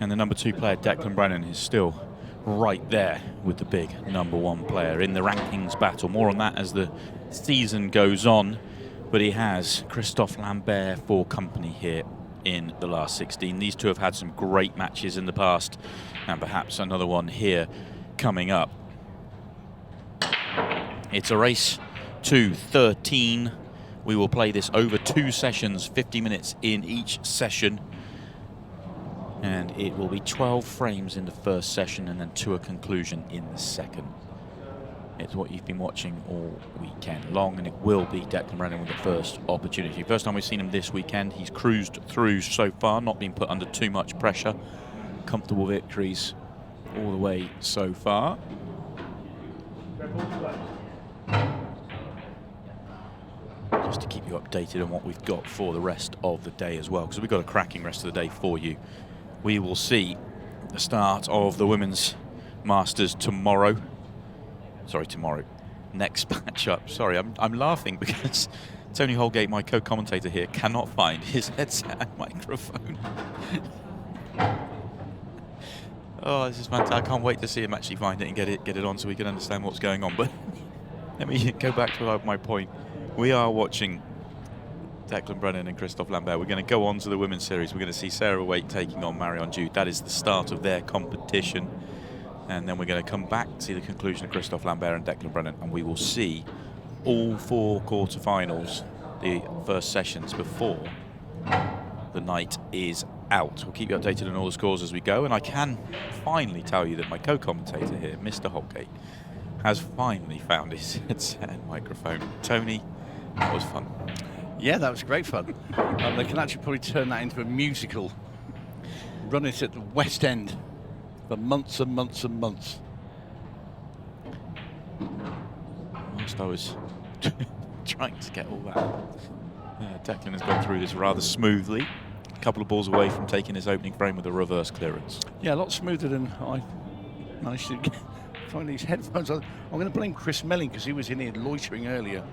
And the number 2 player, Declan Brennan, is still right there with the big number 1 player in the rankings battle. More on that as the season goes on. But he has Christophe Lambert for company here in the last 16. These two have had some great matches in the past, and perhaps another one here coming up. It's a race to 13. We will play this over 2 sessions, 50 minutes in each session. And it will be 12 frames in the first session and then to a conclusion in the second. It's what you've been watching all weekend long, and it will be Declan Brennan with the first opportunity. First time we've seen him this weekend. He's cruised through so far, not been put under too much pressure. Comfortable victories all the way so far. Just to keep you updated on what we've got for the rest of the day as well, because we've got a cracking rest of the day for you. We will see the start of the Women's Masters tomorrow. Sorry, tomorrow. Next matchup. Sorry, I'm laughing because Tony Holgate, my co-commentator here, cannot find his headset and microphone. Oh, this is fantastic. I can't wait to see him actually find it and get it on so we can understand what's going on. But let me go back to my point. We are watching Declan Brennan and Christophe Lambert. We're going to go on to the Women's Series. We're going to see Sarah Waite taking on 𝗪𝘁𝗰𝗵. That is the start of their competition. And then we're going to come back, see the conclusion of Christophe Lambert and Declan Brennan, and we will see all 4 quarterfinals, the first sessions before the night is out. We'll keep you updated on all the scores as we go, and I can finally tell you that my co-commentator here, Mr. Holgate, has finally found his headset and microphone. Tony, that was fun. Yeah, that was great fun. They can actually probably turn that into a musical. Run it at the West End for months and months and months. Whilst I was trying to get all that, Declan has gone through this rather smoothly. A couple of balls away from taking his opening frame with a reverse clearance. Yeah, a lot smoother than I managed to find these headphones. I'm going to blame Chris Melling because he was in here loitering earlier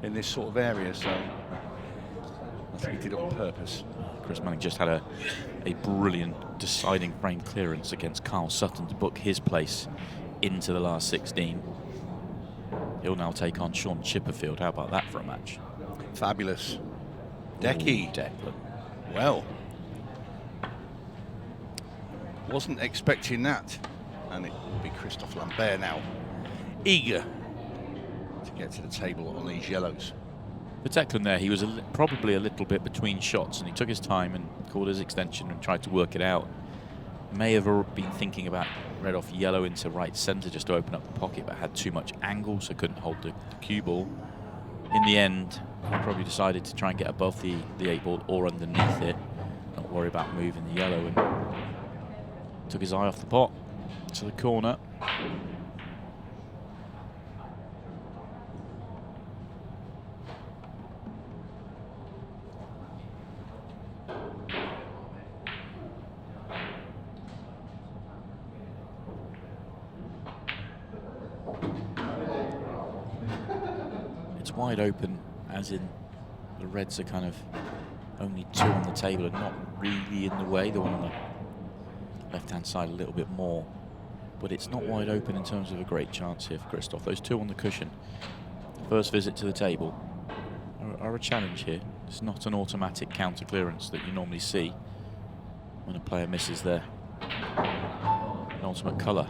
in this sort of area, so I think he did it on purpose. Chris Melling just had a brilliant deciding frame clearance against Carl Sutton to book his place into the last 16. He'll now take on Sean Chipperfield. How about that for a match? Fabulous. 𝗏𝗏𝗃𝗏. Declan. Well, wasn't expecting that. And it will be Christophe Lambert now, eager to get to the table on these yellows. For Declan there, he was probably a little bit between shots, and he took his time and called his extension and tried to work it out. May have been thinking about red off yellow into right centre just to open up the pocket, but had too much angle, so couldn't hold the cue ball. In the end, he probably decided to try and get above the 8 ball or underneath it, not worry about moving the yellow, and took his eye off the pot to the corner. It's wide open, as in the reds are kind of only 2 on the table and not really in the way. The one on the left-hand side a little bit more. But it's not wide open in terms of a great chance here for Christophe. Those 2 on the cushion. First visit to the table are a challenge here. It's not an automatic counter clearance that you normally see when a player misses their ultimate colour.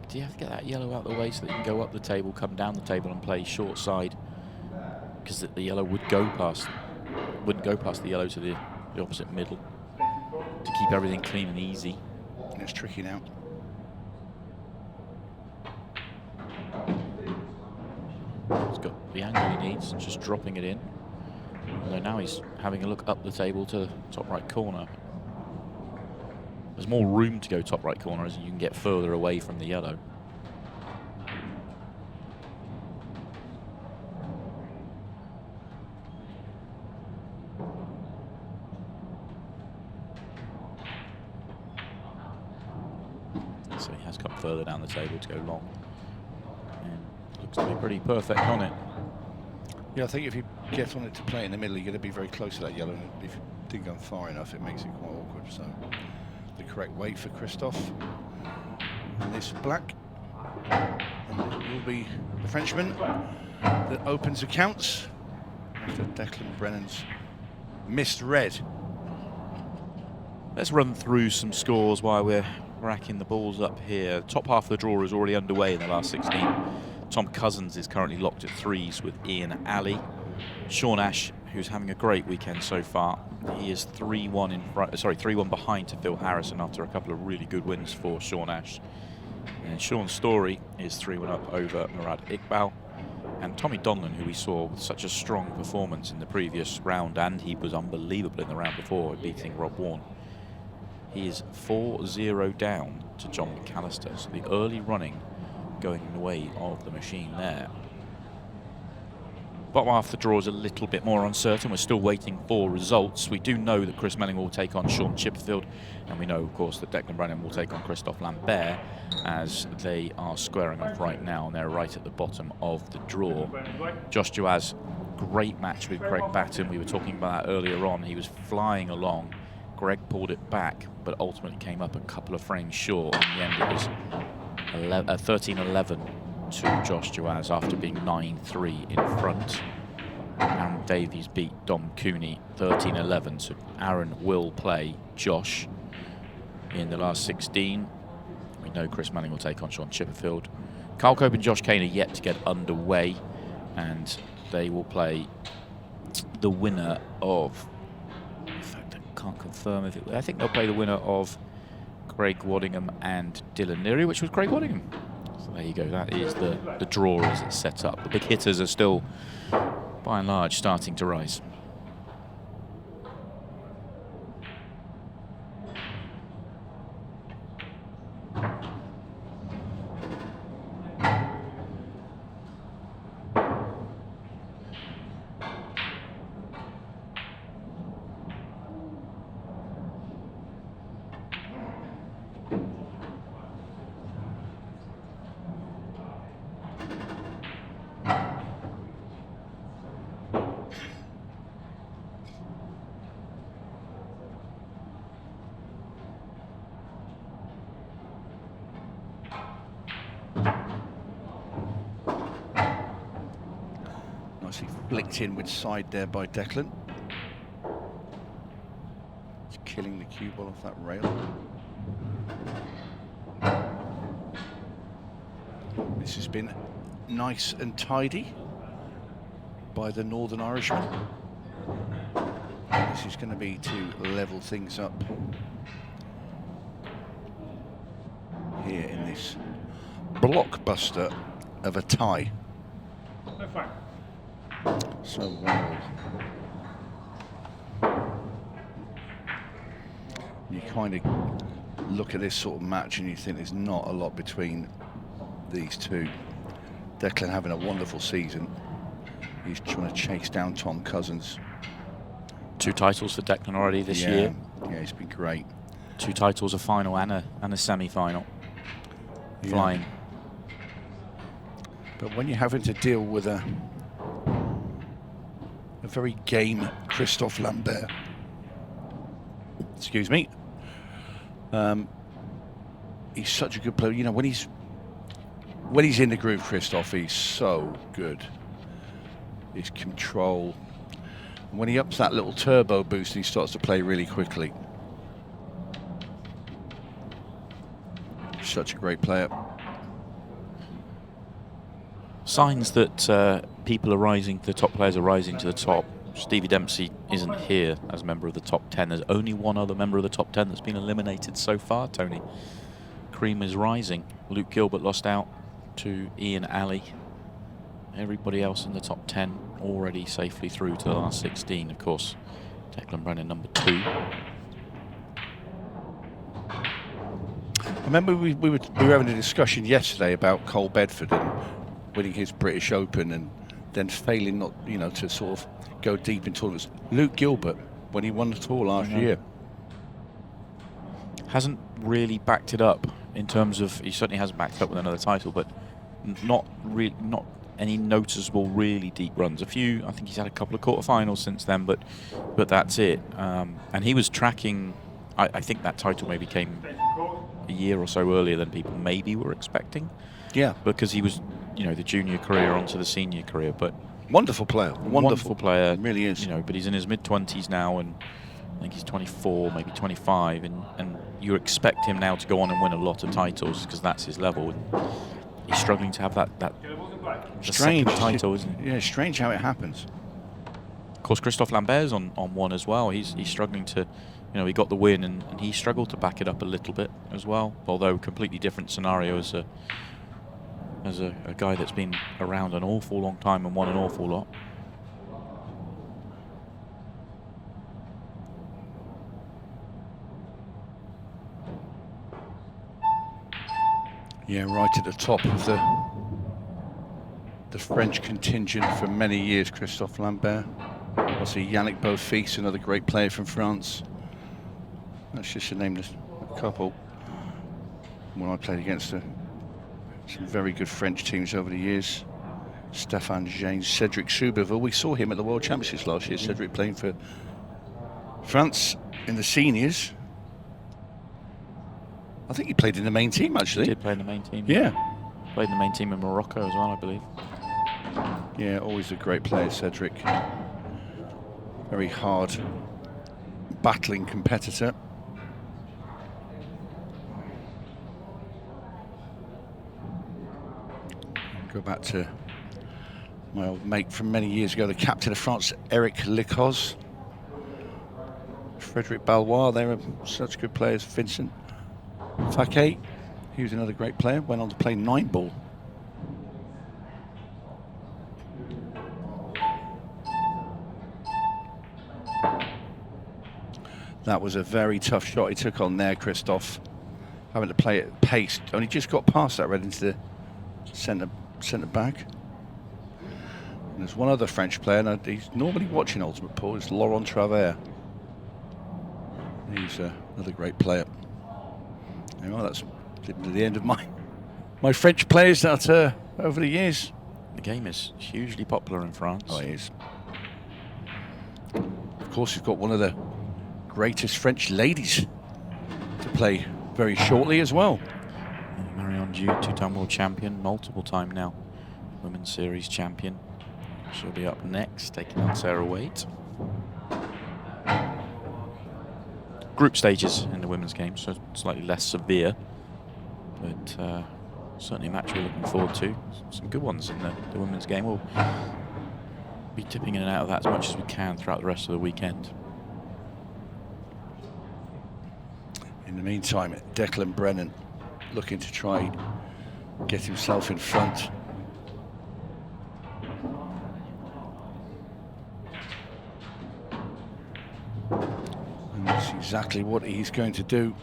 Do you have to get that yellow out of the way so that you can go up the table, come down the table and play short side? Because the yellow wouldn't go past the yellow to the opposite middle to keep everything clean and easy. It's tricky now. got the angle he needs, just dropping it in. Although now he's having a look up the table to the top right corner. There's more room to go top right corner as you can get further away from the yellow. So he has come further down the table to go long. And looks to be pretty perfect on it. Yeah, I think if you get on it to play in the middle, you're going to be very close to that yellow. And if you didn't go far enough, it makes it quite awkward. So the correct weight for Christophe. And this black. And it will be the Frenchman that opens accounts after Declan Brennan's missed red. Let's run through some scores while we're racking the balls up here. Top half of the draw is already underway in the last 16. Tom Cousins is currently locked at threes with Ian Alley. Sean Ash, who's having a great weekend so far, he is 3-1 in front, 3-1 behind to Phil Harrison after a couple of really good wins for Sean Ash. And Sean Story is 3-1 up over 𝗪𝗏𝗃𝗏𝗏. And Tommy Donlan, who we saw with such a strong performance in the previous round, and he was unbelievable in the round before, beating Rob Warne. He is 4-0 down to John McAllister. So the early running going in the way of the machine there. Bottom half the draw is a little bit more uncertain. We're still waiting for results. We do know that Chris Melling will take on 𝗠𝗁𝗃𝗲𝗄𝗏, and we know, of course, that Declan Brennan will take on Christophe Lambert, as they are squaring off right now, and they're right at the bottom of the draw. Josh Joaz, great match with Greg Batten. We were talking about that earlier on. He was flying along. Greg pulled it back, but ultimately came up a couple of frames short. In the end, it was 13-11 to Josh Joaz after being 9-3 in front. Aaron Davies beat Dom Cooney 13-11, so Aaron will play Josh in the last 16. We know Chris Manning will take on 𝗠𝗁𝗃𝗲𝗄𝗏. Carl Cope and Josh Kane are yet to get underway, and they will play the winner of, in fact I can't confirm if it, I think they'll play the winner of Craig Waddingham and Dylan Neary, which was Craig Waddingham. So there you go, that is the draw as it's set up. The big hitters are still, by and large, starting to rise. Nicely flicked in with side there by Declan. It's killing the cue ball off that rail. This has been nice and tidy by the Northern Irishman. This is going to be to level things up here in this blockbuster of a tie. So well. You kind of look at this sort of match and you think there's not a lot between these two. Declan having a wonderful season. He's trying to chase down Tom Cousins. 2 titles for Declan already this year. Yeah, he's been great. 2 titles, a final and a semi-final. Yeah. Flying. But when you're having to deal with a very game Christophe Lambert, excuse me, he's such a good player. You know, when he's in the groove, Christophe, he's so good. His control. When he ups that little turbo boost, he starts to play really quickly. Such a great player. Signs that people are rising, the top players are rising to the top. Stevie Dempsey isn't here as a member of the top 10. There's only one other member of the top 10 that's been eliminated so far, Tony. Cream is rising. Luke Gilbert lost out to Ian Alley. Everybody else in the top 10 already safely through to the last 16. Of course, Declan Brennan number 2. I remember we were having a discussion yesterday about 𝗏𝗏𝗏𝗏 and winning his British Open and then failing not, to sort of go deep in tournaments. Luke Gilbert, when he won the tour last year, hasn't really backed it up in terms of, he certainly hasn't backed it up with another title, but not any noticeable really deep runs. A few, I think he's had a couple of quarterfinals since then, but that's it. And he was tracking, I think that title maybe came a year or so earlier than people maybe were expecting. Yeah. Because he was, the junior career onto the senior career, but wonderful player. Wonderful player. He really is. But he's in his mid-20s now, and I think he's 24, maybe 25, and you expect him now to go on and win a lot of titles because that's his level. And he's struggling to have that strange title, isn't he? Yeah, strange how it happens. Of course, Christophe Lambert's on one as well. He's struggling to, he got the win and he struggled to back it up a little bit as well. Although completely different scenario as a guy that's been around an awful long time and won an awful lot. Yeah, right at the top of the French contingent for many years, Christophe Lambert. Obviously, Yannick Beaufils, another great player from France. That's just to name a couple. When I played against some very good French teams over the years. Stéphane James, Cédric Soubirville. We saw him at the World Championships last year. Cédric playing for France in the seniors. I think he played in the main team, actually. He did play in the main team. Yeah. Played in the main team in Morocco as well, I believe. Yeah, always a great player, Cédric. Very hard, battling competitor. Go back to my old mate from many years ago, the captain of France, 𝗟𝗏𝗍𝗄. Frédéric Ballois, they were such good players. Vincent Fouquet, he was another great player, went on to play 9-ball. That was a very tough shot he took on there, Christophe. Having to play at pace. Only just got past that right into the centre back. And there's one other French player, and he's normally watching Ultimate Pool, it's Laurent Travers. He's another great player. Well, that's the end of my French players that over the years. The game is hugely popular in France. Oh, it is. Of course, he's got one of the greatest French ladies to play very shortly as well. Marion Due, two-time world champion, multiple time now Women's Series champion. She'll be up next, taking on 𝗟𝗏𝗏𝗏. Group stages in the women's game, so slightly less severe, but certainly a match we're looking forward to. Some good ones in the women's game. We'll be tipping in and out of that as much as we can throughout the rest of the weekend. In the meantime, Declan Brennan looking to try get himself in front. And that's exactly what he's going to do.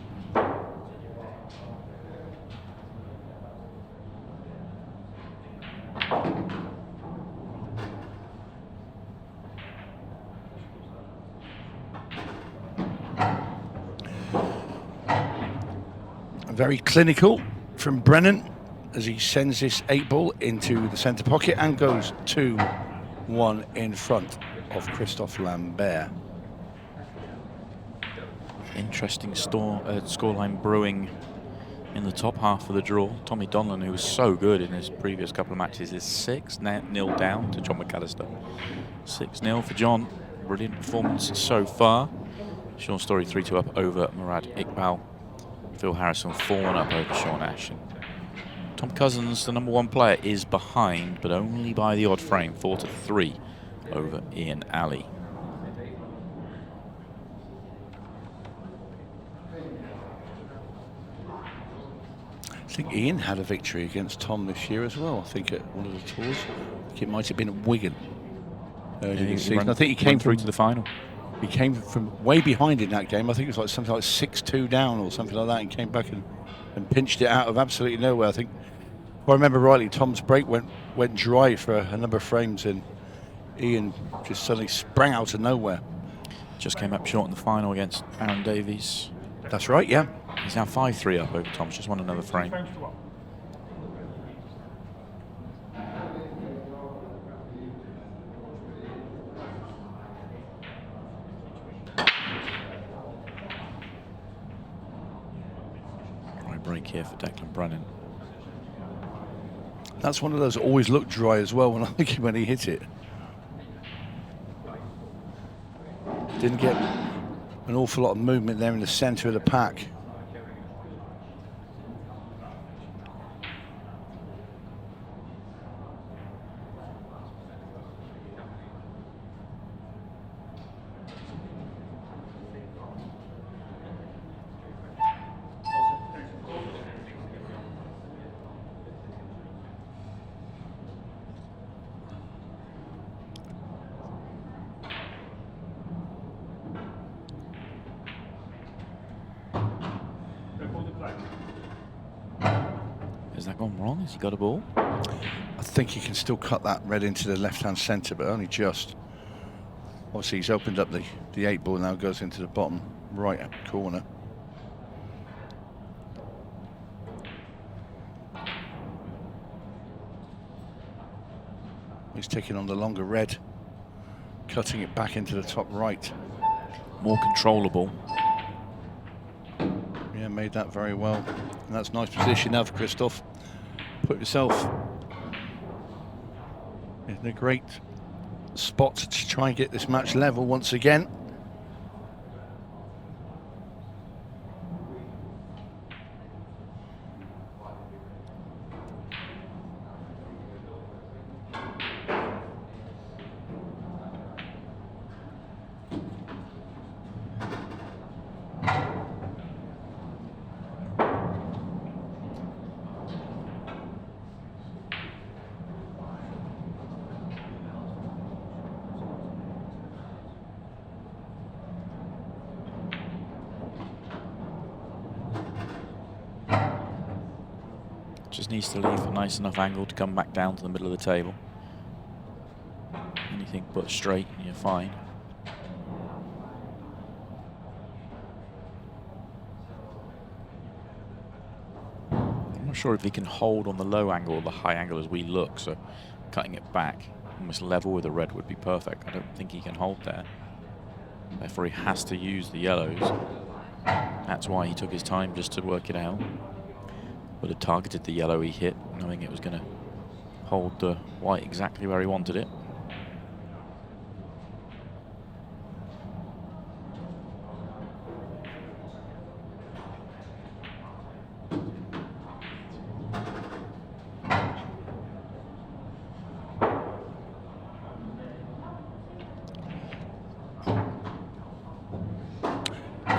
Very clinical from Brennan as he sends this 8-ball into the centre pocket and goes 2-1 in front of Christophe Lambert. Interesting scoreline brewing in the top half of the draw. Tommy Donlan, who was so good in his previous couple of matches, is 6-0 down to John McAllister. 6-0 for John. Brilliant performance so far. Sean Story 3-2 up over Murad Iqbal. Phil Harrison 4-1 up over Sean Ash. And Tom Cousins, the #1 player, is behind, but only by the odd frame, 4-3 over Ian Alley. I think Ian had a victory against Tom this year as well, I think at one of the tours. think it might have been at Wigan earlier Yeah, this he season. ran- I think he ran came through from to the final. He came from way behind in that game. I think it was like something like 6-2 down or something like that, and came back and pinched it out of absolutely nowhere. I think, if I remember rightly, Tom's break went dry for a number of frames, and Ian just suddenly sprang out of nowhere. Just came up short in the final against Aaron Davies. That's right, yeah. He's now 5-3 up over Tom's, just won another frame. Right break here for Declan Brennan. That's one of those that always looked dry as well when he hit it. Didn't get an awful lot of movement there in the centre of the pack. Has that gone wrong? Has he got a ball? I think he can still cut that red into the left-hand centre, but only just. Obviously, he's opened up the 8 ball, now goes into the bottom right corner. He's taking on the longer red, cutting it back into the top right. More controllable. Yeah, made that very well. And that's a nice position now for Christophe. Put yourself in a great spot to try and get this match level once again. Just needs to leave a nice enough angle to come back down to the middle of the table. Anything but straight and you're fine. I'm not sure if he can hold on the low angle or the high angle as we look, so cutting it back almost level with the red would be perfect. I don't think he can hold there. Therefore he has to use the yellows. That's why he took his time just to work it out. Would have targeted the yellow he hit, knowing it was going to hold the white exactly where he wanted it.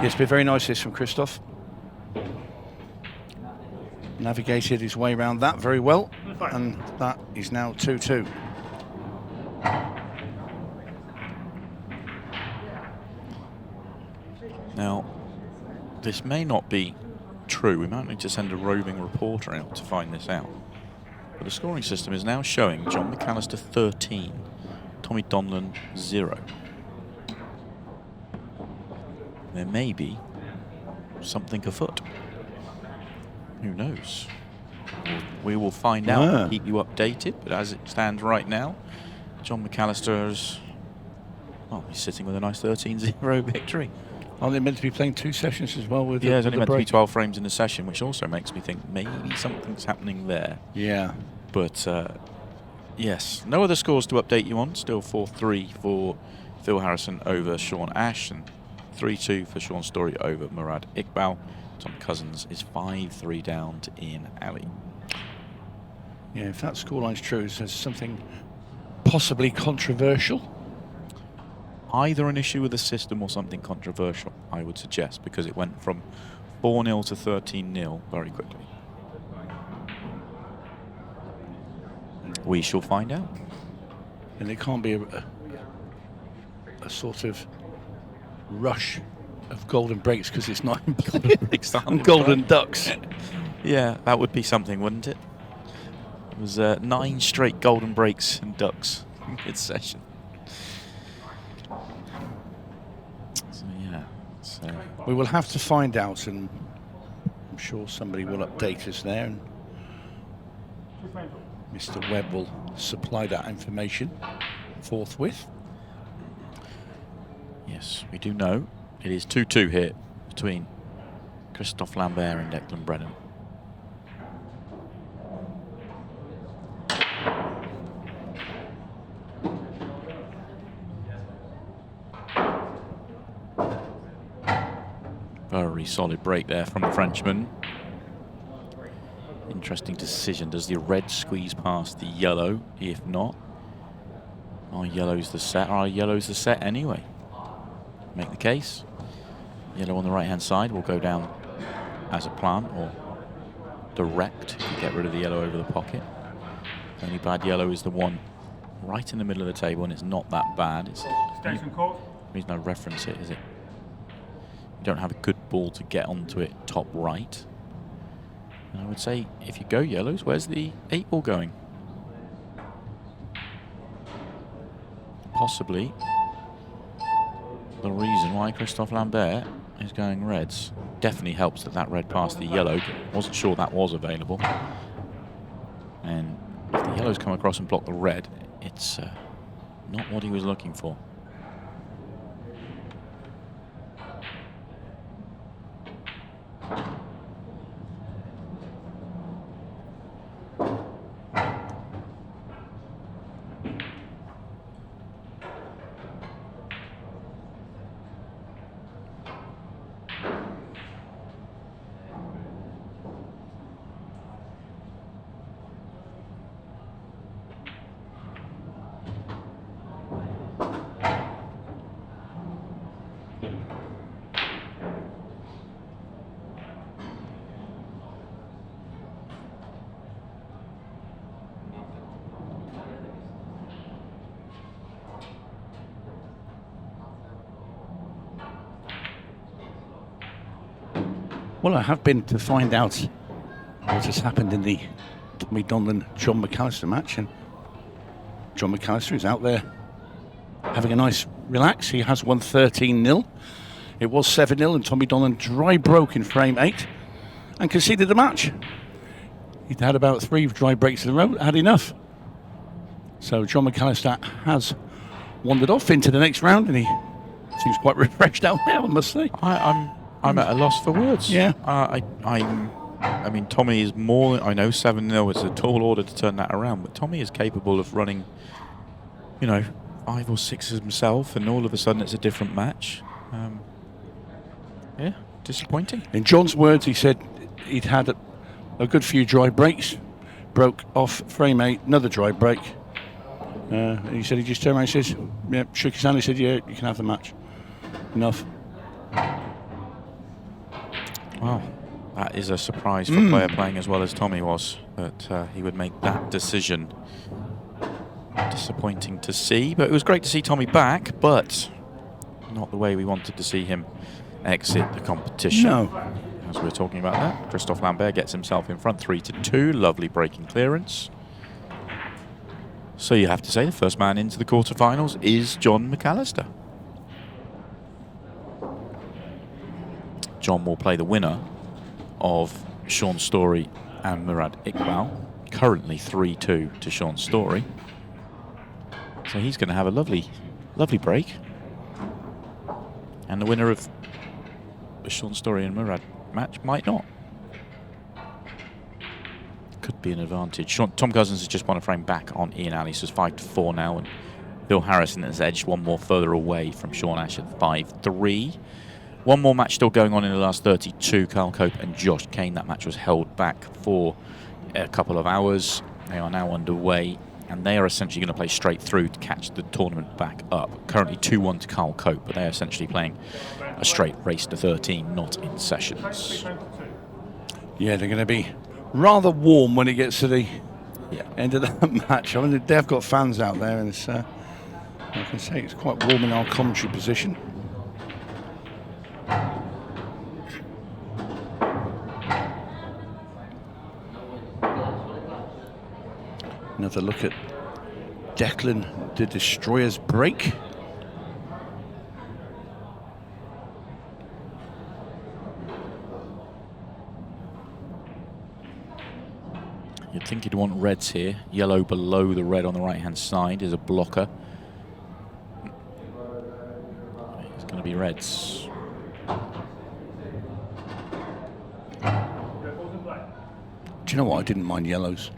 Yes, been very nice this from Christophe. Navigated his way around that very well, and that is now 2-2. Now, this may not be true. We might need to send a roving reporter out to find this out. But the scoring system is now showing John McAllister 13, Tommy Donlan 0. There may be something afoot. Who knows? We will find out and keep you updated, but as it stands right now, John McAllister is, well, he's sitting with a nice 13-0 victory. Are they meant to be playing 2 sessions as well with Yeah, there's only meant to be break? 12 frames in the session, which also makes me think maybe something's happening there. Yeah. But, yes, no other scores to update you on. Still 4-3 for Phil Harrison over Sean Ash, and 3-2 for Sean Story over 𝗪𝗏𝗪𝗏. Tom Cousins is 5-3 down to Ian Alley. Yeah, if that scoreline's true, there's something possibly controversial. Either an issue with the system or something controversial, I would suggest, because it went from 4-0 to 13-0 very quickly. We shall find out. And it can't be a sort of rush of golden breaks because it's not and golden ducks. Yeah, that would be something, wouldn't it? It was 9 straight golden breaks and ducks in mid-session. So yeah, we will have to find out, and I'm sure somebody will update us there. And Mr. Webb will supply that information forthwith. Yes, we do know it is 2-2 here between Christophe Lambert and Declan Brennan. Very solid break there from the Frenchman. Interesting decision. Does the red squeeze past the yellow? If not, are yellows the set? Are yellows the set anyway? Make the case. Yellow on the right-hand side will go down as a plan or direct if you get rid of the yellow over the pocket. Only bad yellow is the one right in the middle of the table, and it's not that bad. It's the reason I reference it is it you don't have a good ball to get onto it top right. And I would say if you go yellows, where's the 8 ball going? Possibly the reason why Christophe Lambert is going reds. Definitely helps that that red passed the yellow. Wasn't sure that was available. And if the yellows come across and block the red, it's not what he was looking for. Well, I have been to find out what has happened in the Tommy Donlan John McAllister match, and John McAllister is out there having a nice relax. He has won 13-0. It was 7-0, and Tommy Donlan dry broke in frame 8 and conceded the match. He'd had about 3 dry breaks in a row, had enough. So John McAllister has wandered off into the next round, and he seems quite refreshed out there, I must say. I'm at a loss for words. Yeah. I mean, Tommy is more. I know 7-0 is a tall order to turn that around, but Tommy is capable of running, 5 or 6 himself, and all of a sudden it's a different match. Yeah, disappointing. In John's words, he said he'd had a good few dry breaks, broke off frame 8, another dry break. And he said he just turned around and says, yeah, shook his hand and said, yeah, you can have the match. Enough. Wow, that is a surprise for a player playing as well as Tommy was, that he would make that decision. Disappointing to see, but it was great to see Tommy back, but not the way we wanted to see him exit the competition. No. As we're talking about that, Christophe Lambert gets himself in front 3-2. Lovely breaking clearance. So you have to say the first man into the quarterfinals is John McAllister. John will play the winner of Sean Story and 𝗪𝗏𝗍, currently 3-2 to Sean Story. So he's going to have a lovely break. And the winner of the Sean Story and 𝗪𝗏𝗍 match might not. Could be an advantage. Tom Cousins has just won a frame back on Ian Alley, so it's 5-4 now, and Bill Harrison has edged one more further away from Sean Ash at 5-3. One more match still going on in the last 32, Carl Cope and Josh Kane. That match was held back for a couple of hours. They are now underway, and they are essentially going to play straight through to catch the tournament back up. Currently 2-1 to Carl Cope, but they are essentially playing a straight race to 13, not in sessions. Yeah, they're going to be rather warm when it gets to the end of that match. I mean, they've got fans out there, and it's, I can say it's quite warm in our commentary position. Another look at Declan the Destroyer's break. You'd think you'd want reds here. Yellow below the red on the right-hand side is a blocker. It's going to be reds. Do you know what? I didn't mind yellows.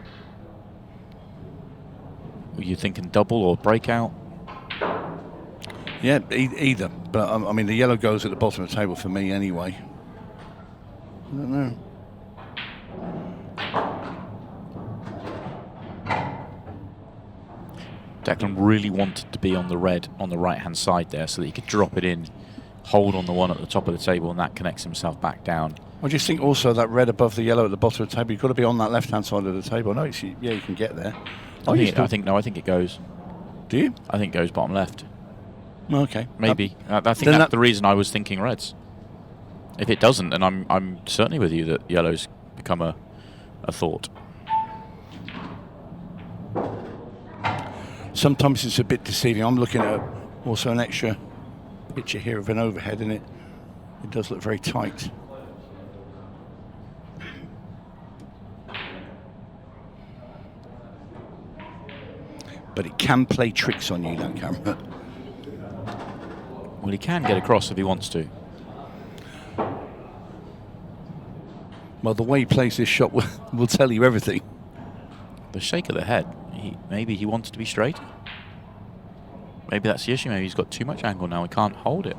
Were you thinking double or breakout? Yeah, either. But I mean, the yellow goes at the bottom of the table for me anyway. I don't know. Declan really wanted to be on the red on the right-hand side there so that he could drop it in, hold on the one at the top of the table, and that connects himself back down. I just think also that red above the yellow at the bottom of the table, you've got to be on that left-hand side of the table. No, yeah, you can get there. I think it goes. Do you? I think it goes bottom left. Okay. Maybe. I think that's the reason I was thinking reds. If it doesn't, then I'm certainly with you that yellow's become a thought. Sometimes it's a bit deceiving. I'm looking at also an extra picture here of an overhead, and it does look very tight. But it can play tricks on you, that camera. Well, he can get across if he wants to. Well, the way he plays this shot will tell you everything. The shake of the head, maybe he wants to be straight. Maybe that's the issue. Maybe he's got too much angle now. He can't hold it.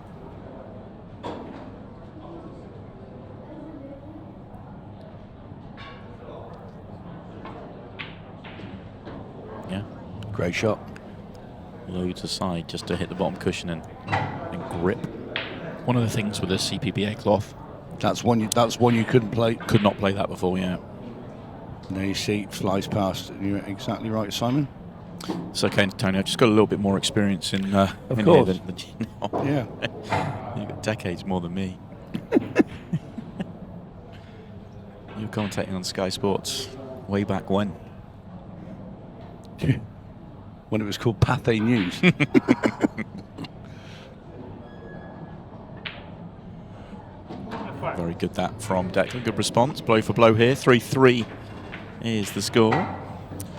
Yeah. Great shot. Loads aside just to hit the bottom cushion and grip. One of the things with the CPBA cloth. That's one you couldn't play. Could not play that before, yeah. There you see, it flies past. You're exactly right, Simon. It's okay, Tony. I've just got a little bit more experience in of here course. than you know. Yeah. You've got decades more than me. You were commentating on Sky Sports way back when. When it was called Pathé News. Very good that from Declan. Good response. Blow for blow here. 3-3 is the score.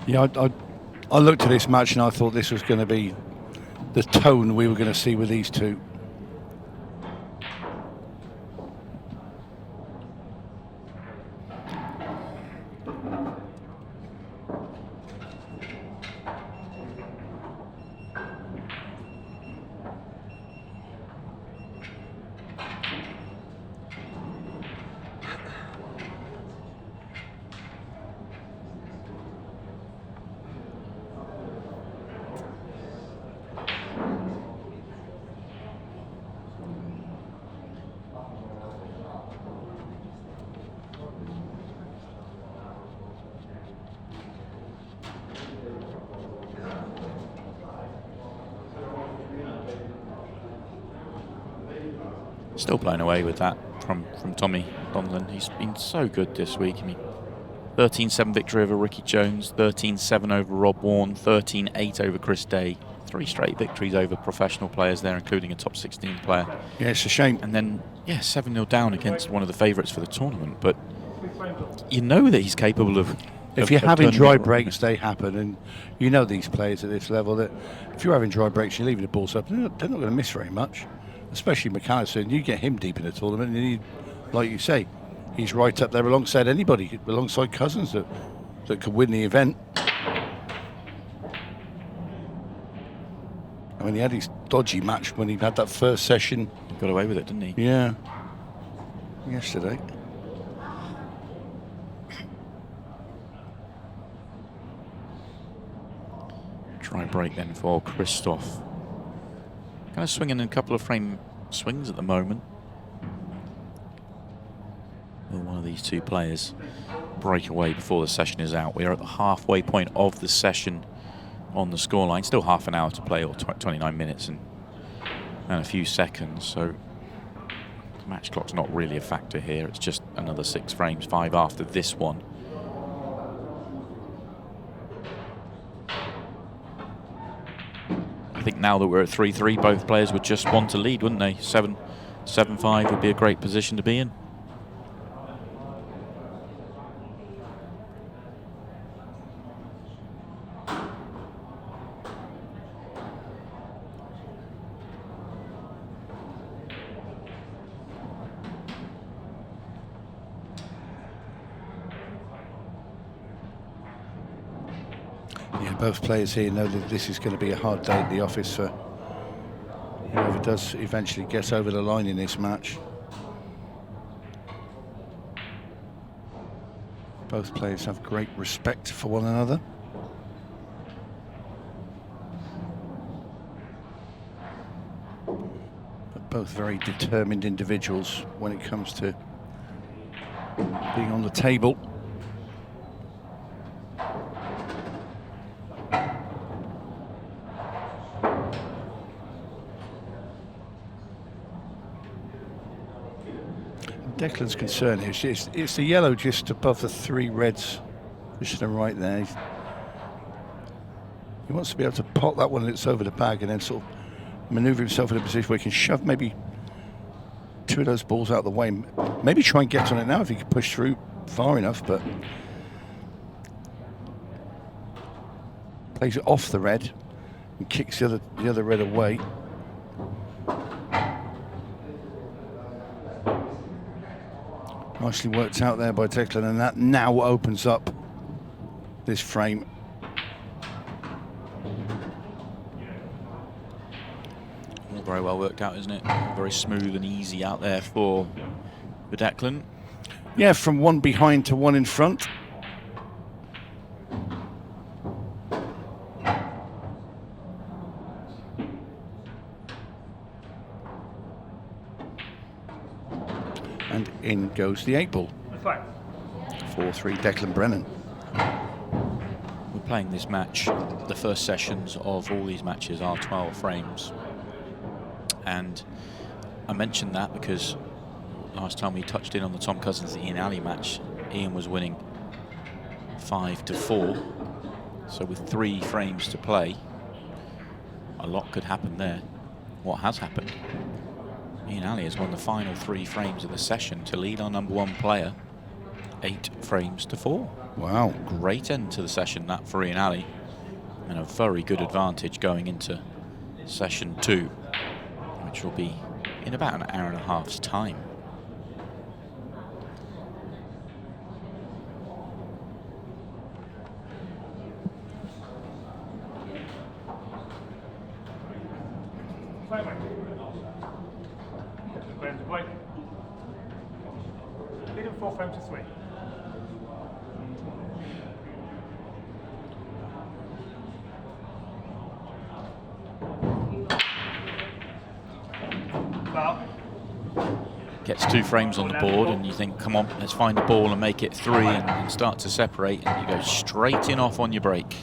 Yeah, I looked at this match and I thought this was going to be the tone we were going to see with these two. Still blown away with that from Tommy Donlan. He's been so good this week. I mean, 13-7 victory over Ricky Jones, 13-7 over Rob Warren, 13-8 over Chris Day. 3 straight victories over professional players there, including a top 16 player. Yeah, it's a shame. And then, yeah, 7-0 down against one of the favourites for the tournament. But you know that he's capable of... If you're having dry breaks, they happen, and you know these players at this level that if you're having dry breaks, you're leaving the balls up, they're not going to miss very much. Especially McAllister, and you get him deep in the tournament, and like you say, he's right up there alongside anybody, alongside Cousins that could win the event. I mean, he had his dodgy match when he had that first session. He got away with it, didn't he? Yeah. Yesterday. Try break then for Christophe. Kind of swinging in a couple of frame swings at the moment. Well, one of these two players. breakaway before the session is out. We are at the halfway point of the session on the scoreline. Still half an hour to play, or 29 minutes and a few seconds. So the match clock's not really a factor here. It's just another 6 frames, 5 after this one. I think now that we're at 3-3, both players would just want to lead, wouldn't they? 7-5 would be a great position to be in. Yeah, both players here know that this is going to be a hard day at the office for whoever does eventually get over the line in this match. Both players have great respect for one another. But both very determined individuals when it comes to being on the table. Declan's concern here is it's the yellow just above the 3 reds, just to the right there. He wants to be able to pot that one that's over the bag and then sort of manoeuvre himself in a position where he can shove maybe 2 of those balls out of the way. Maybe try and get on it now if he can push through far enough, but plays it off the red and kicks the other red away. Nicely worked out there by Declan, and that now opens up this frame. All very well worked out, isn't it? Very smooth and easy out there for Declan. Yeah, from one behind to one in front. And in goes the 8 ball. 4-3 Declan Brennan. We're playing this match. The first sessions of all these matches are 12 frames. And I mentioned that because last time we touched in on the Tom Cousins Ian Alley match, Ian was winning 5-4. So with 3 frames to play, a lot could happen there. What has happened? Ian Alley has won the final 3 frames of the session to lead our #1 player 8 frames to 4. Wow. Great end to the session, that, for Ian Alley. And a very good advantage going into session 2, which will be in about an hour and a half's time. Leading 4 frames to 3. Gets 2 frames on the board and you think, come on, let's find the ball and make it 3 and start to separate, and you go straight in off on your break.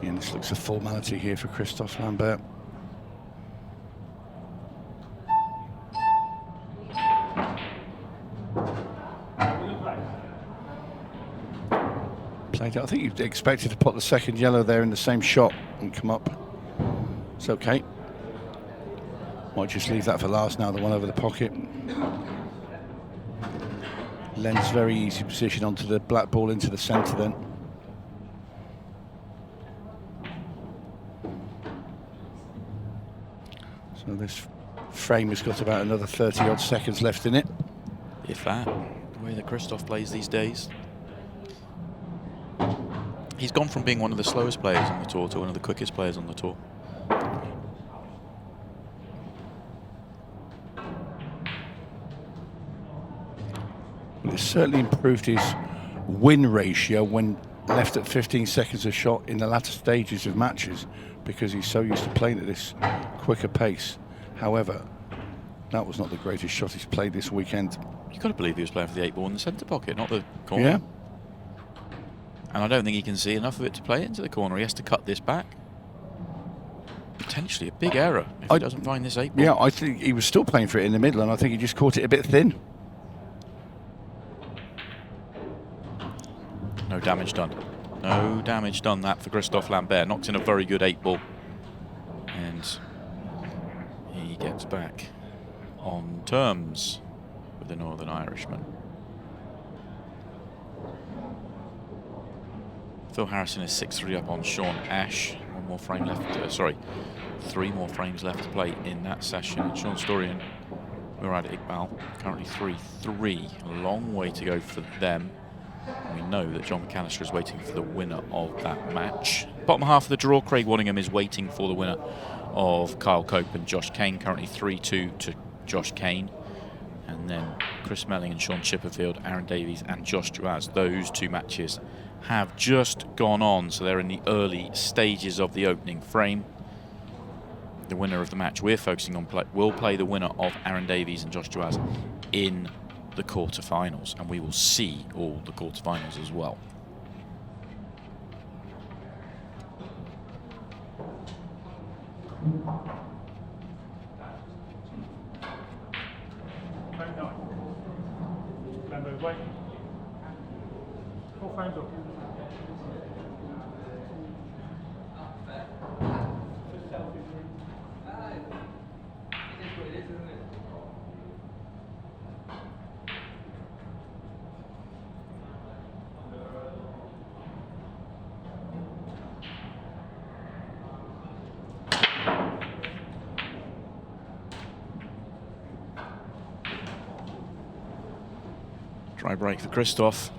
And this looks a formality here for Christophe Lambert. Played it. I think you expected to put the second yellow there in the same shot and come up. It's okay. Might just leave that for last now, the one over the pocket. Lends very easy position onto the black ball into the centre then. So this frame has got about another 30-odd seconds left in it. If that, the way that Christophe plays these days. He's gone from being one of the slowest players on the tour to one of the quickest players on the tour. It's certainly improved his win ratio when left at 15 seconds a shot in the latter stages of matches, because he's so used to playing at this quicker pace. However, that was not the greatest shot he's played this weekend. You've got to believe he was playing for the 8 ball in the centre pocket, not the corner. Yeah. And I don't think he can see enough of it to play it into the corner. He has to cut this back. Potentially a big error if he doesn't find this 8 ball. Yeah, I think he was still playing for it in the middle, and I think he just caught it a bit thin. No damage done. No damage done that for Christophe Lambert. Knocks in a very good 8 ball. And he gets back on terms with the Northern Irishman. Phil Harrison is 6-3 up on Sean Ash. 1 more frame left. Sorry, 3 more frames left to play in that session. And Sean Story and 𝗪𝗏𝗍𝗍 currently 3-3. A long way to go for them. We know that John McAllister is waiting for the winner of that match. Bottom half of the draw, Craig Waddingham is waiting for the winner of Kyle Cope and Josh Kane, currently 3-2 to Josh Kane. And then Chris Melling and Sean Chipperfield, Aaron Davies and Josh Duaz. Those 2 matches have just gone on, so they're in the early stages of the opening frame. The winner of the match we're focusing on will play the winner of Aaron Davies and Josh Duaz in the quarterfinals, and we will see all the quarterfinals as well. Lambert away. 4 frames up. Try break for Christophe.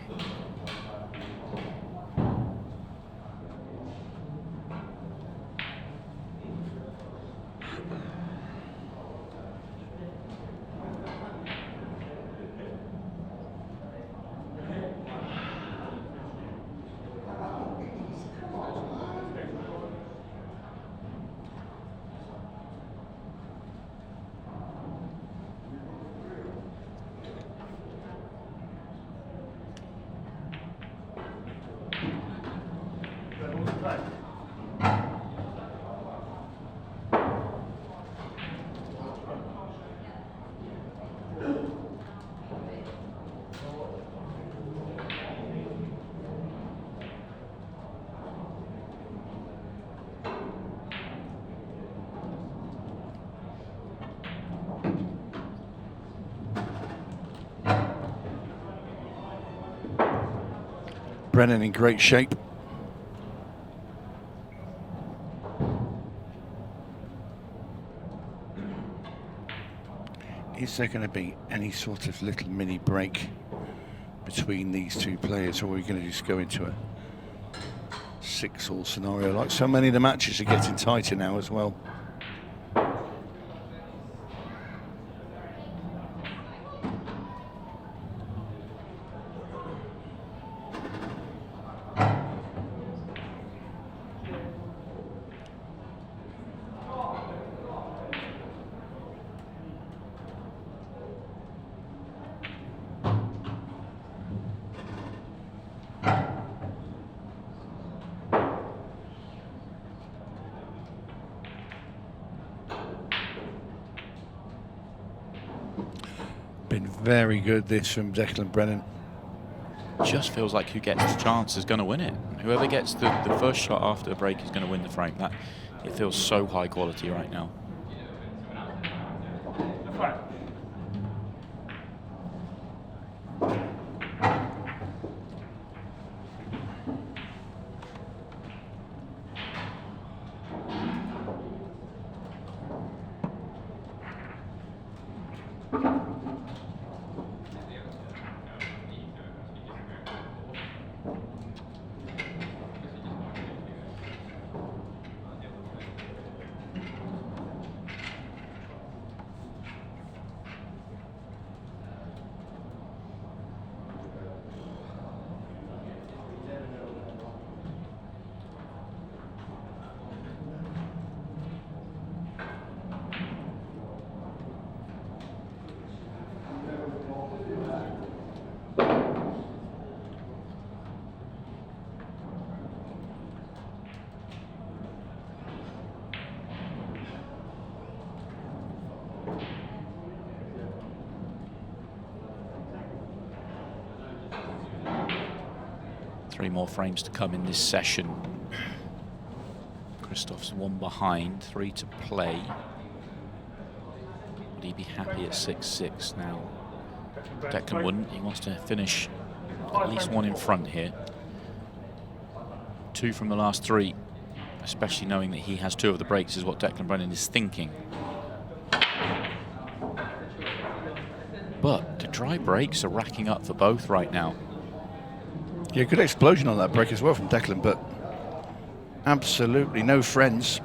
Brennan in great shape. Is there going to be any sort of little mini break between these 2 players, or are we going to just go into a 6-all scenario? Like so many of the matches are getting tighter now as well. Been very good, this from Declan Brennan. Just feels like who gets the chance is going to win it. Whoever gets the first shot after the break is going to win the frame. That it feels so high quality right now. 3 more frames to come in this session. Christophe's 1 behind, 3 to play. Would he be happy at 6-6 now? Declan wouldn't. He wants to finish at least 1 in front here. 2 from the last 3, especially knowing that he has 2 of the breaks is what Declan Brennan is thinking. But the dry breaks are racking up for both right now. Yeah, good explosion on that break as well from Declan, but absolutely no friends.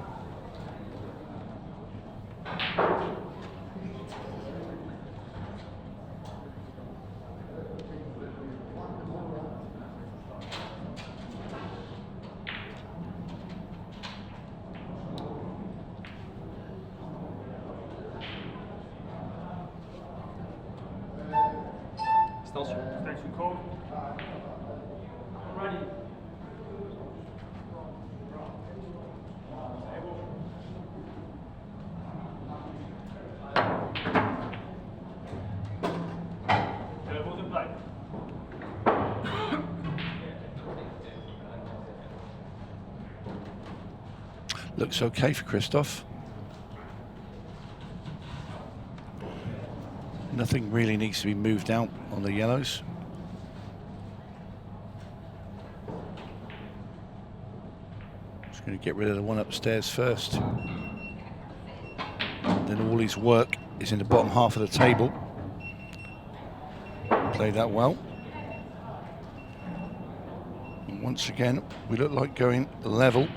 Station call. Ready. Tables in play. Looks okay for Christophe. Nothing really needs to be moved out on the yellows. Just going to get rid of the one upstairs first. Then all his work is in the bottom half of the table. Play that well. And once again, we look like going level.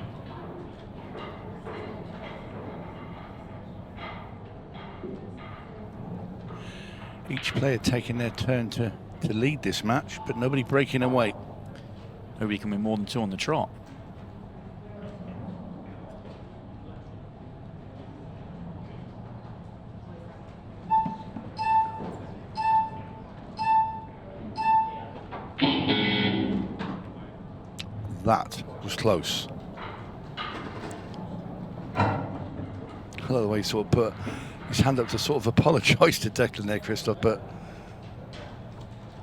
Each player taking their turn to lead this match, but nobody breaking away. Nobody can win more than 2 on the trot. That was close. I love the way he sort of put his hand up to sort of apologise to Declan there, Christophe, but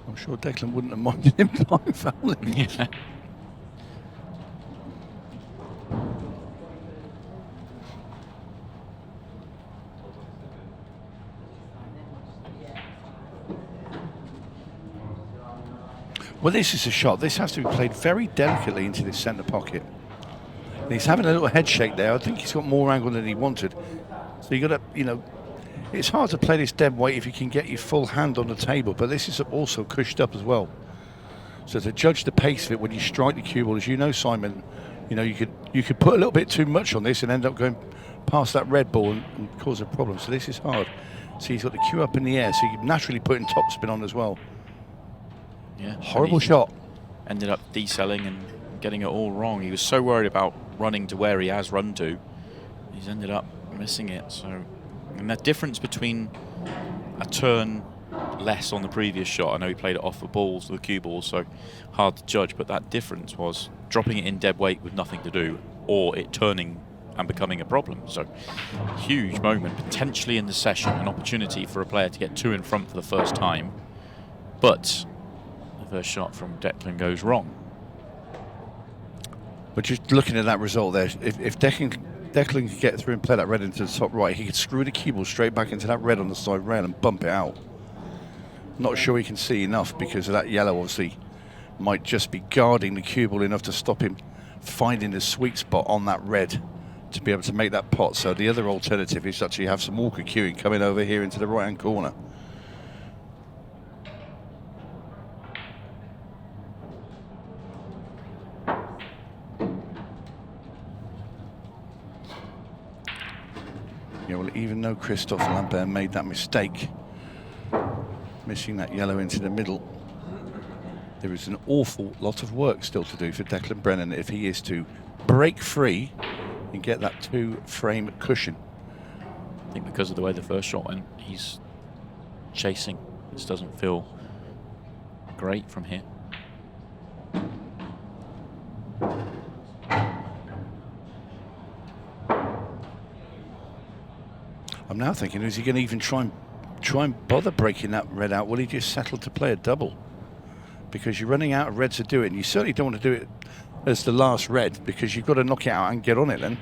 I'm sure Declan wouldn't have minded him blind fouling. Yeah. Well, this is a shot. This has to be played very delicately into this centre pocket. And he's having a little head shake there. I think he's got more angle than he wanted. So you got to, you know, it's hard to play this dead weight if you can get your full hand on the table, but this is also cushed up as well. So to judge the pace of it when you strike the cue ball, as you know, Simon, you know, you could put a little bit too much on this and end up going past that red ball and cause a problem. So this is hard. So he's got the cue up in the air, so you're naturally putting topspin on as well. Yeah. Horrible shot. Ended up decelling and getting it all wrong. He was so worried about running to where he has run to. He's ended up missing it. So, and that difference between a turn less on the previous shot, I know he played it off the balls, the cue balls, so hard to judge, but that difference was dropping it in dead weight with nothing to do, or it turning and becoming a problem. So huge moment, potentially in the session, an opportunity for a player to get 2 in front for the first time, but the first shot from Declan goes wrong. But just looking at that result there, if Declan could get through and play that red into the top right, he could screw the cue ball straight back into that red on the side rail and bump it out. Not sure he can see enough because of that yellow obviously might just be guarding the cue ball enough to stop him finding the sweet spot on that red to be able to make that pot. So the other alternative is to actually have some Walker cueing coming over here into the right hand corner. Yeah, well, even though Christophe Lambert made that mistake, missing that yellow into the middle, there is an awful lot of work still to do for Declan Brennan if he is to break free and get that 2-frame cushion. I think because of the way the first shot went, he's chasing. This doesn't feel great from here. I'm now thinking, is he going to even try and bother breaking that red out? Will he just settle to play a double? because you're running out of red to do it, and you certainly don't want to do it as the last red, because you've got to knock it out and get on it then.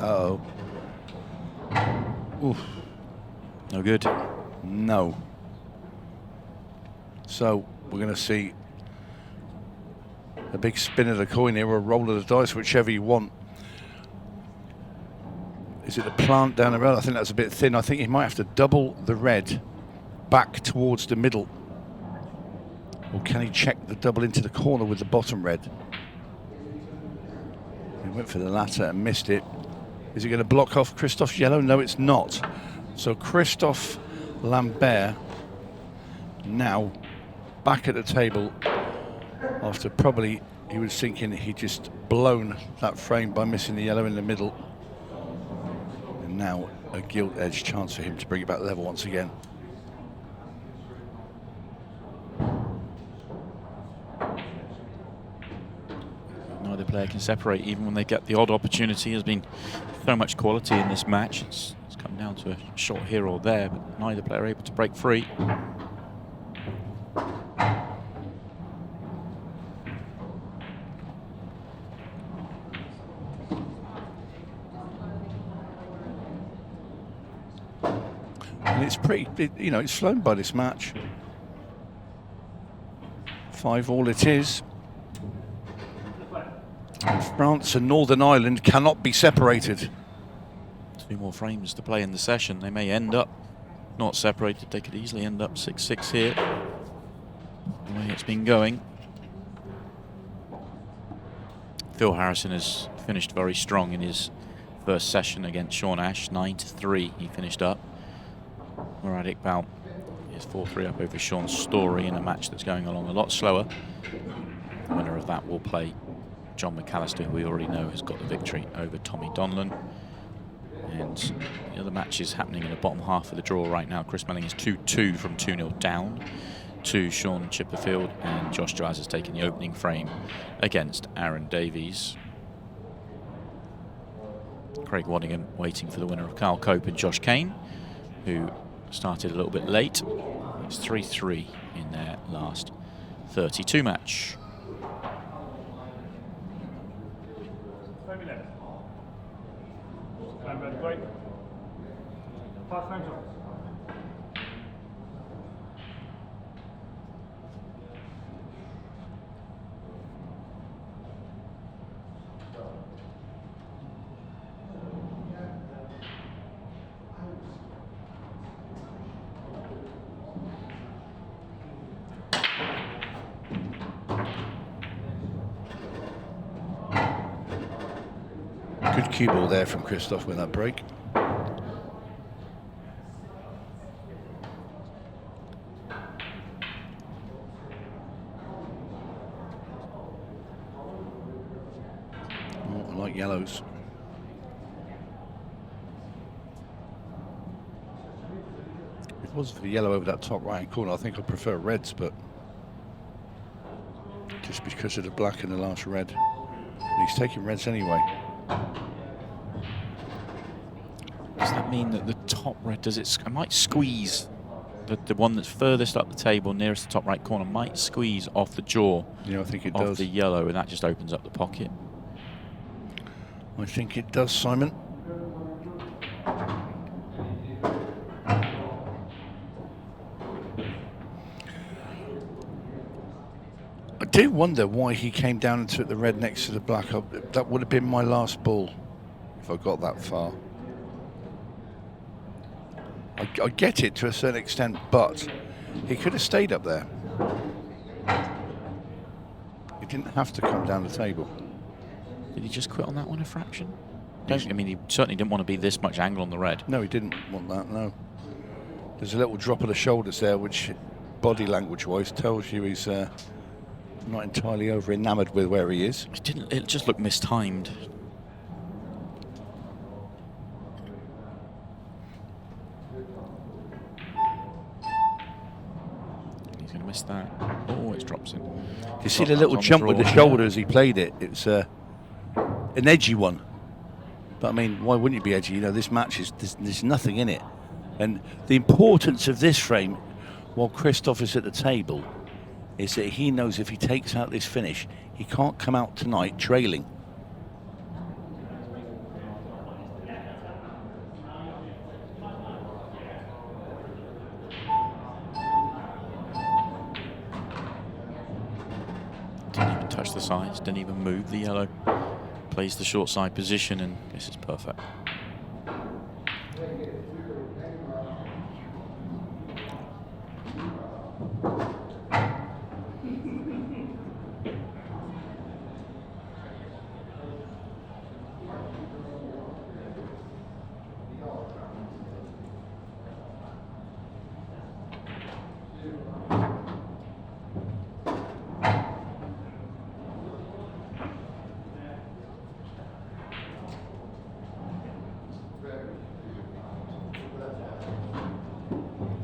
Uh-oh. Oof. No good. No. So we're going to see a big spin of the coin here, or a roll of the dice, whichever you want. Is it the plant down the road? I think that's a bit thin. I think he might have to double the red back towards the middle. Or can he check the double into the corner with the bottom red? He went for the latter and missed it. Is he going to block off Christophe's yellow? No, it's not. So Christophe Lambert now back at the table after probably he was thinking he'd just blown that frame by missing the yellow in the middle. And now a gilt edge chance for him to bring it back level once again. Neither player can separate even when they get the odd opportunity. There's been so much quality in this match. It's come down to a shot here or there, but neither player able to break free. And it's pretty, you know, it's flown by this match. 5-all it is. And France and Northern Ireland cannot be separated. 2 more frames to play in the session. They may end up not separated. They could easily end up 6-6 here, the way it's been going. Phil Harrison has finished very strong in his first session against Sean Ash. 9-3 he finished up. 𝗪𝗏𝗑𝗏 is 4-3 up over Sean Story in a match that's going along a lot slower. The winner of that will play John McAllister, who we already know has got the victory over Tommy Donlan. And the other matches happening in the bottom half of the draw right now. Chris Melling is 2-2 from 2-0 down to Sean Chipperfield, and Josh Jazz has taken the opening frame against Aaron Davies. Craig Waddingham waiting for the winner of Carl Cope and Josh Kane, who started a little bit late. It's 3-3 in their last 32 match. 5 minutes. Time red break. Fast frames on. Good cue ball there from Christophe with that break. Oh, I like yellows. If it wasn't for the yellow over that top right hand corner, I think I'd prefer reds, but just because of the black and the last red. And he's taking reds anyway. Does that mean that the top red, it might squeeze, the one that's furthest up the table, nearest the top right corner, might squeeze off the jaw Yeah, I think it of does. the yellow, and that just opens up the pocket. I think it does, Simon. I do wonder why he came down and took the red next to the black. That would have been my last ball if I got that far. I get it to a certain extent, but he could have stayed up there. He didn't have to come down the table. Did he just quit on that one a fraction? I mean, he certainly didn't want to be this much angle on the red. No, he didn't want that, no. There's a little drop of the shoulders there, which body language-wise tells you he's not entirely over-enamoured with where he is. It just looked mistimed. missed that. Oh, it drops in. You see the little jump with the shoulder as he played it. It's an edgy one. But I mean, why wouldn't it be edgy? You know, this match is there's nothing in it, and the importance of this frame, while Christophe is at the table, is that he knows if he takes out this finish, he can't come out tonight trailing. Didn't even touch the sides, didn't even move the yellow. Plays the short side position, and this is perfect.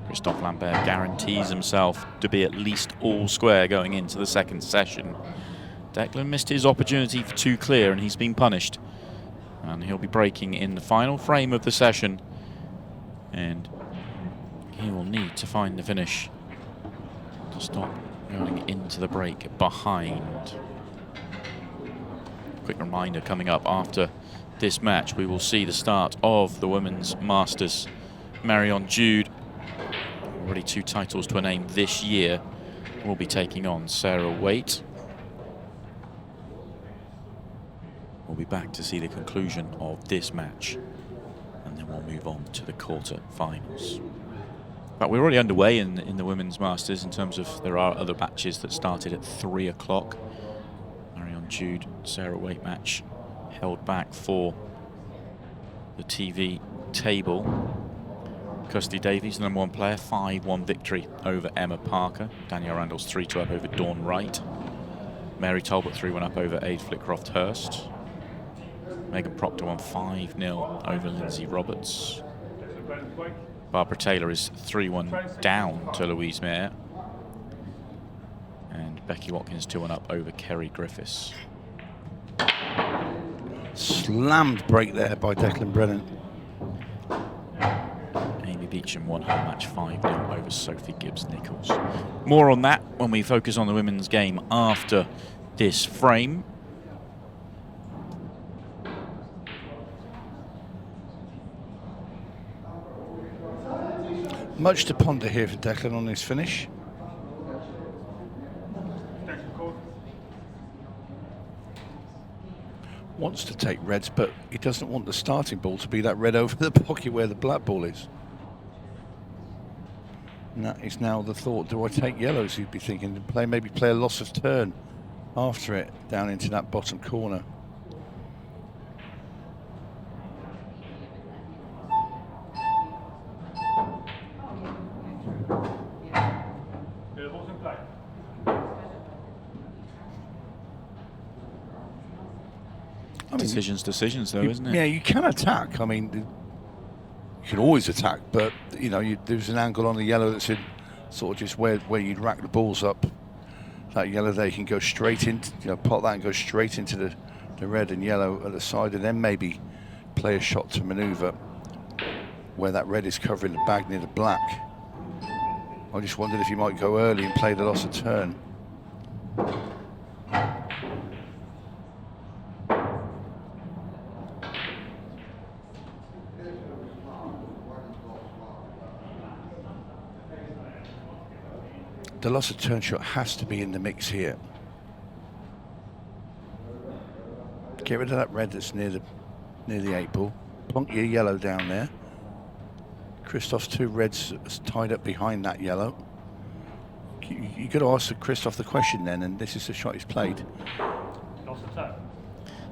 Christophe Lambert guarantees himself to be at least all square going into the second session. Declan missed his opportunity for too clear, and he's been punished. And he'll be breaking in the final frame of the session. And he will need to find the finish to stop going into the break behind. Quick reminder, coming up after this match, we will see the start of the Women's Masters. Marion Jude, already 2 titles to her name this year, will be taking on Sarah Waite. We'll be back to see the conclusion of this match, and then we'll move on to the quarter-finals. But we're already underway in the Women's Masters in terms of there are other matches that started at 3 o'clock. Marion Jude, Sarah Waite match held back for the TV table. Custody Davies, the #1 player, 5-1 victory over Emma Parker. Danielle Randall's 3-2 up over Dawn Wright. Mary Talbot 3-1 up over 𝗏𝗏𝗃𝗏𝗏 Hurst. Megan Proctor won 5-0 over Lindsay Roberts. Barbara Taylor is 3-1 down to Louise Mayer. And Becky Watkins 2-1 up over Kerry Griffiths. Slammed break there by Declan Brennan. Amy Beecham won her match 5-0 over Sophie Gibbs-Nichols. More on that when we focus on the women's game after this frame. Much to ponder here for Declan on his finish. Wants to take reds, but he doesn't want the starting ball to be that red over the pocket where the black ball is. And that is now the thought, do I take yellows? He'd be thinking to play, maybe play a loss of turn after it down into that bottom corner. Decisions though, isn't it? Yeah, you can attack. I mean, you can always attack, but you know, there's an angle on the yellow that's in sort of just where you'd rack the balls up. That yellow there, you can go straight into, you know, pot that and go straight into the red and yellow at the side, and then maybe play a shot to manoeuvre where that red is covering the bag near the black. I just wondered if you might go early and play the loss of turn. The loss of turn shot has to be in the mix here. Get rid of that red that's near the 8 ball. Plonk your yellow down there. Christophe's 2 reds tied up behind that yellow. You got to ask Christophe the question then, and this is the shot he's played.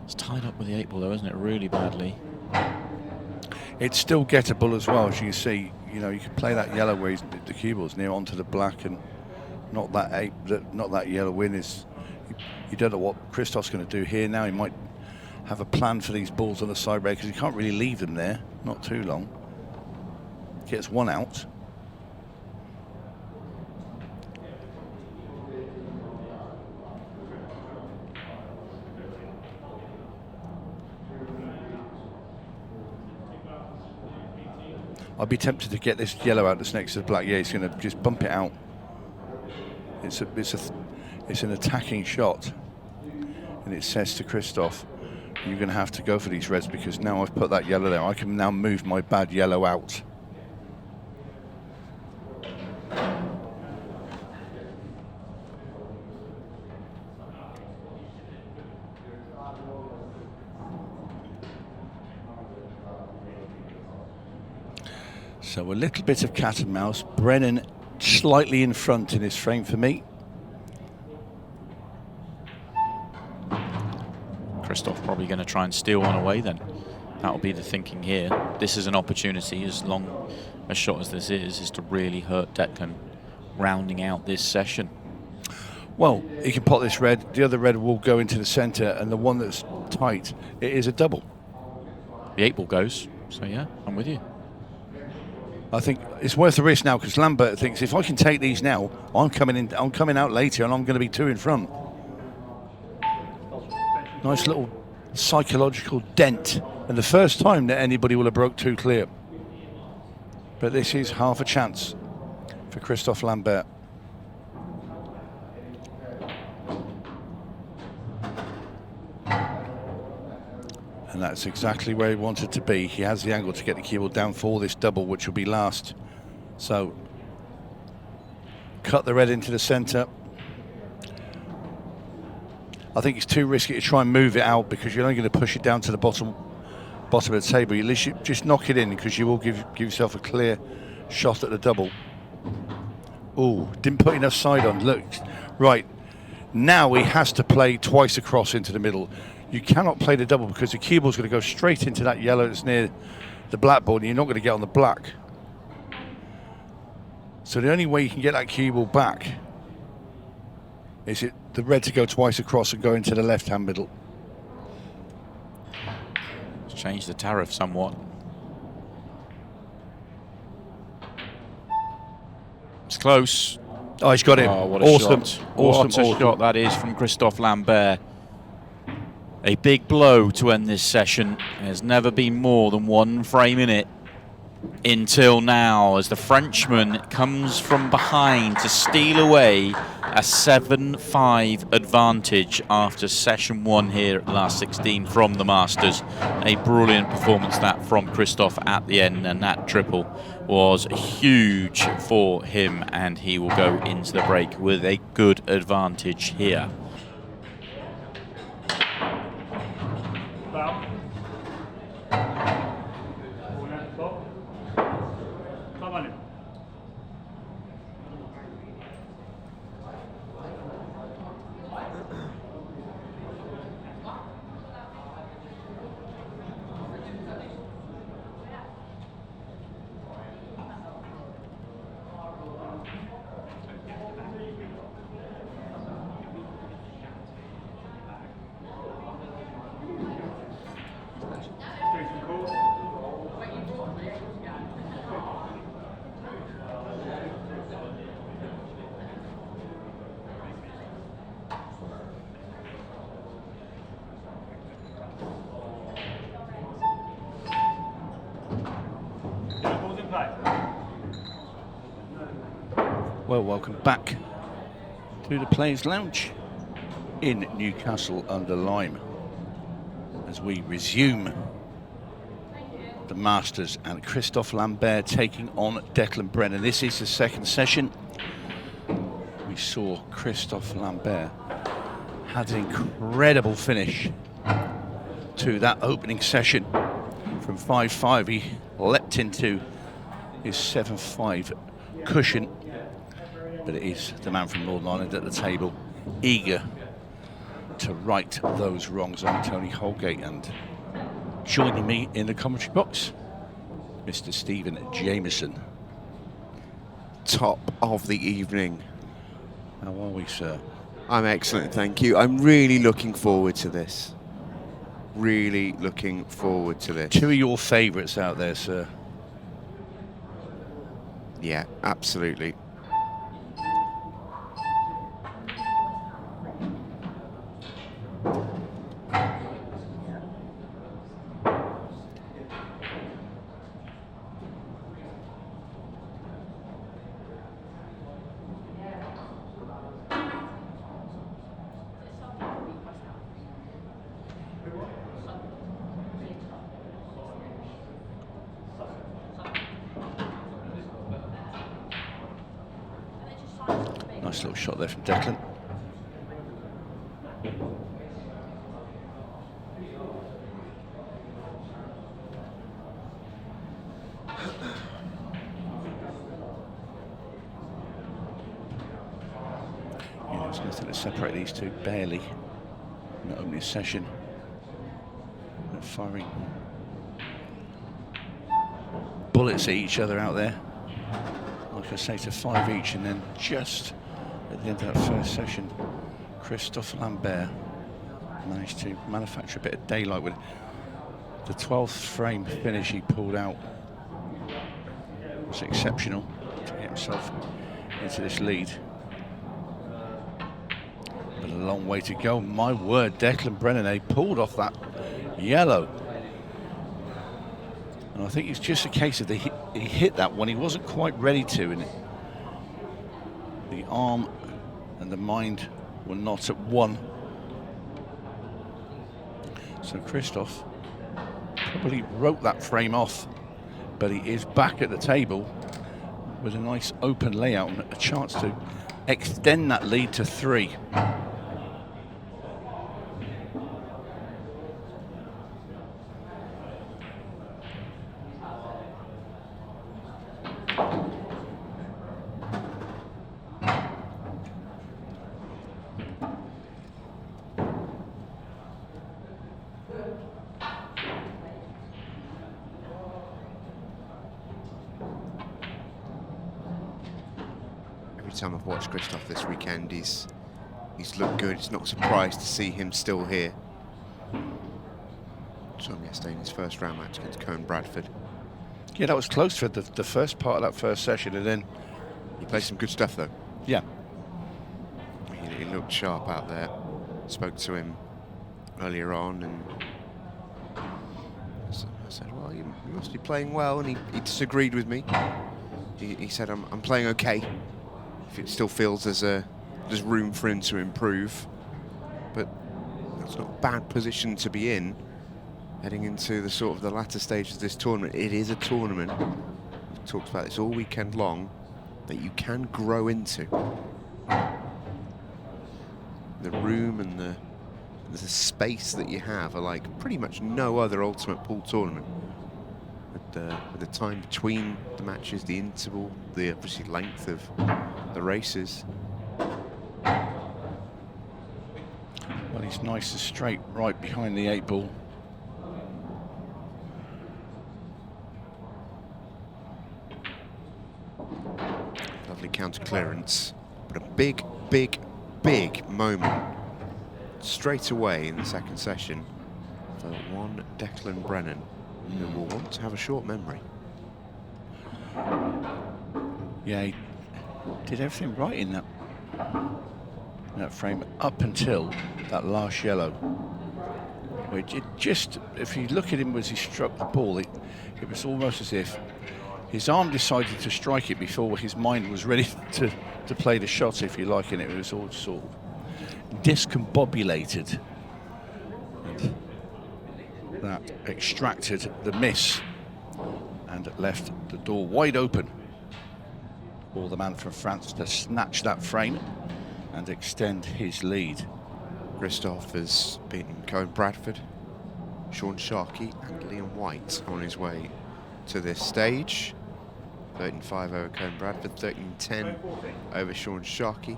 It's tied up with the 8 ball though, isn't it? Really badly. It's still gettable as well, as you can see. You know, you can play that yellow where the cue ball's near onto the black, and not that yellow win is. You don't know what Christophe's going to do here now. He might have a plan for these balls on the side rail because you can't really leave them there, not too long. Gets 1 out. I'd be tempted to get this yellow out that's next to the black. Yeah, he's going to just bump it out. It's an attacking shot, and it says to Christophe, you're going to have to go for these reds because now I've put that yellow there. I can now move my bad yellow out. So a little bit of cat and mouse. Brennan slightly in front in his frame for me. Christophe probably going to try and steal one away then. That'll be the thinking here. This is an opportunity, as long a shot as this is to really hurt Declan, rounding out this session. Well, he can pot this red. The other red will go into the centre, and the one that's tight, it is a double. The 8 ball goes, so yeah, I'm with you. I think it's worth the risk now because Lambert thinks if I can take these now, I'm coming out later, and I'm going to be 2 in front. Nice little psychological dent, and the first time that anybody will have broke 2 clear. But this is half a chance for Christophe Lambert. And that's exactly where he wanted to be. He has the angle to get the cue ball down for this double, which will be last. So, cut the red into the centre. I think it's too risky to try and move it out because you're only going to push it down to the bottom of the table. At least you just knock it in because you will give yourself a clear shot at the double. Oh, didn't put enough side on. Look, right. Now he has to play twice across into the middle. You cannot play the double because the cue ball's going to go straight into that yellow that's near the blackboard, and you're not going to get on the black. So the only way you can get that cue ball back is the red to go twice across and go into the left-hand middle. It's changed the tariff somewhat. It's close. Oh, he's got it. Oh, what a awesome. shot. Awesome. What a shot that is from Christophe Lambert. A big blow to end this session. There's never been more than 1 frame in it until now, as the Frenchman comes from behind to steal away a 7-5 advantage after session 1 here at the last 16 from the Masters. A brilliant performance that from Christophe at the end, and that triple was huge for him, and he will go into the break with a good advantage here. Foul. Ball at the top. Come on in. Well, welcome back to the Players' Lounge in Newcastle under Lyme as we resume the Masters and Christophe Lambert taking on Declan Brennan. This is the second session. We saw Christophe Lambert had an incredible finish to that opening session. From 5-5, he leapt into his 7-5 cushion. But it is the man from Northern Ireland at the table, eager to right those wrongs on 𝗏𝗃𝗏𝗏. And joining me in the commentary box, Mr. Stephen Jameson. Top of the evening. How are we, sir? I'm excellent, thank you. I'm really looking forward to this. Really looking forward to this. 2 of your favourites out there, sir. Yeah, absolutely. Nice little shot there from Declan. Yeah, there's nothing to separate these two, barely. In the opening session. They're firing bullets at each other out there. Like I say, to 5 each, and then just at the end of that first session, Christophe Lambert managed to manufacture a bit of daylight with the 12th frame finish he pulled out. It was exceptional to get himself into this lead. But a long way to go. My word, Declan Brennan pulled off that yellow. And I think it's just a case of he hit that one. He wasn't quite ready to, and the arm and the mind were not at one. So Christophe probably wrote that frame off, but he is back at the table with a nice open layout and a chance to extend that lead to 3. Every time I've watched Christophe this weekend, he's looked good. It's not surprised to see him still here. Saw him yesterday in his first round match against 𝗠𝗵𝗏𝗏. Yeah, that was close for the first part of that first session, and then He played some good stuff though. yeah, He looked sharp out there. Spoke to him earlier on, and I said, well, you must be playing well, and he disagreed with me. He said, I'm playing okay. If it still feels there's room for him to improve, but that's not a bad position to be in heading into the sort of the latter stages of this tournament. It is a tournament, we've talked about this all weekend long, that you can grow into. The room and the space that you have are like pretty much no other Ultimate Pool tournament. With the time between the matches, the interval, the obviously length of the races. well, he's nice and straight right behind the 8 ball. Lovely counter clearance, but a big, big, big moment straight away in the second session for one Declan Brennan, who will want to have a short memory. Yeah, he did everything right in that frame up until that last yellow. Which it just, if you look at him as he struck the ball, it was almost as if his arm decided to strike it before his mind was ready to play the shot, if you like, and it was all sort of discombobulated. And that extracted the miss and left the door wide open for the man from France to snatch that frame and extend his lead. Christophe has beaten 𝗠𝗵𝗏𝗏, 𝗠𝗁𝗁𝗁𝗏 and Liam White on his way to this stage. 13-5 over 𝗠𝗵𝗏𝗏, 13-10 over 𝗠𝗁𝗁𝗁𝗁,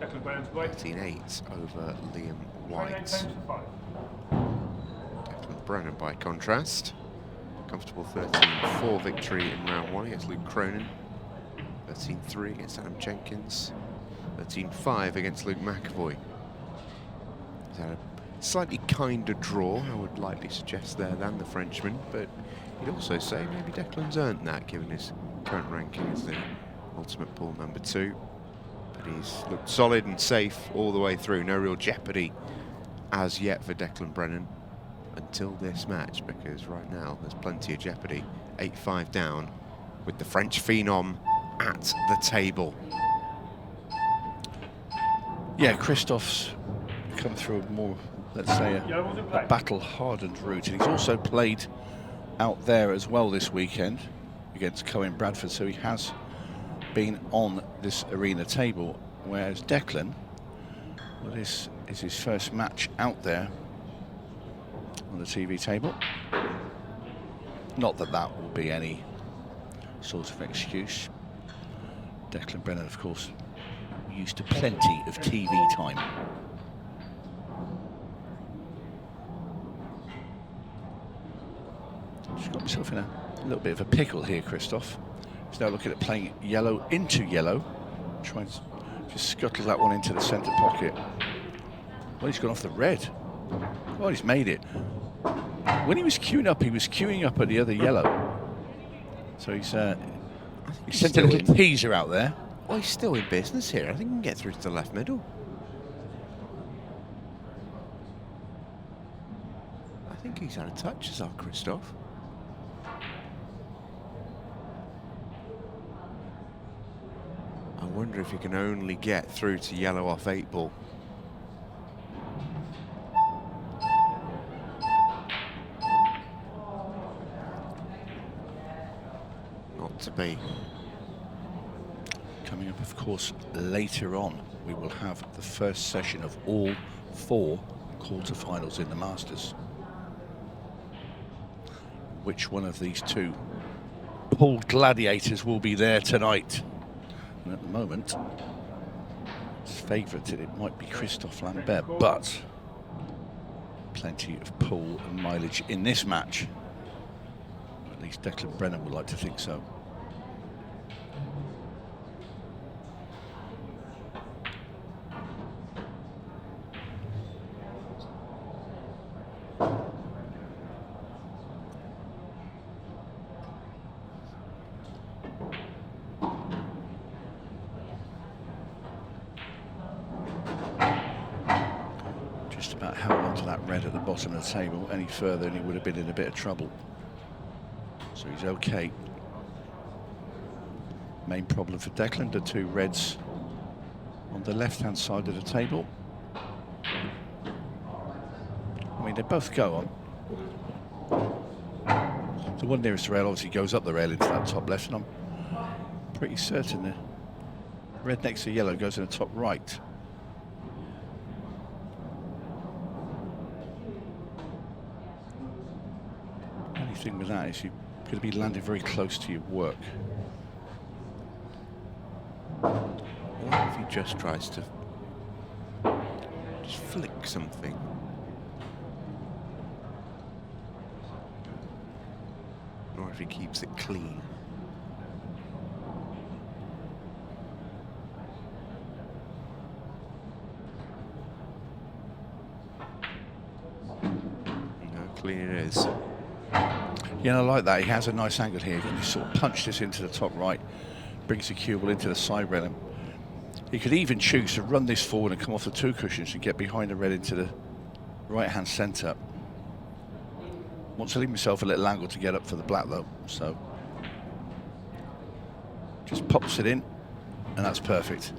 13-8 over Liam White. Declan Brennan, by contrast, comfortable 13-4 victory in round 1 against Luke Cronin, 13-3 against Adam Jenkins, 13-5 against Luke McAvoy. He's had a slightly kinder draw, I would likely suggest there, than the Frenchman, but you'd also say maybe Declan's earned that given his current ranking as the Ultimate Pool #2. But he's looked solid and safe all the way through. No real jeopardy as yet for Declan Brennan until this match, because right now there's plenty of jeopardy. 8-5 down with the French phenom at the table. Yeah, Christophe's come through a more, let's say, a battle-hardened route, and he's also played out there as well this weekend against 𝗠𝗵𝗏𝗏𝗏, so he has been on this arena table whereas Declan, well, this is his first match out there on the TV table. Not that that will be any sort of excuse. Declan Brennan, of course, used to plenty of TV time. Just got himself in a little bit of a pickle here, Christophe. He's now looking at playing yellow into yellow. Trying to just scuttle that one into the centre pocket. Well, he's gone off the red. Oh, he's made it. When he was queuing up at the other yellow. So he sent a little teaser out there. Well, he's still in business here. I think he can get through to the left middle. I think he's out of touch as our Christophe. I wonder if he can only get through to yellow off 8 ball. Not to be. Coming up, of course, later on, we will have the first session of all 4 quarterfinals in the Masters. Which one of these 2 pooled gladiators will be there tonight? And at the moment, it's favoured it might be Christophe Lambert, but plenty of pull and mileage in this match. At least Declan Brennan would like to think so. Red at the bottom of the table. Any further and he would have been in a bit of trouble. So he's okay. Main problem for Declan, the 2 reds on the left-hand side of the table. I mean, they both go on. The one nearest the rail obviously goes up the rail into that top left, and I'm pretty certain the red next to yellow goes in the top right. Thing with that is you're going to be landing very close to your work. What if he just tries to just flick something? Or if he keeps it clean? No, clean it is. Yeah, I like that. He has a nice angle here. He can just sort of punch this into the top right, brings the cue ball into the side rail. He could even choose to run this forward and come off the 2 cushions and get behind the red into the right-hand centre. Wants to leave himself a little angle to get up for the black, though. So just pops it in, and that's perfect.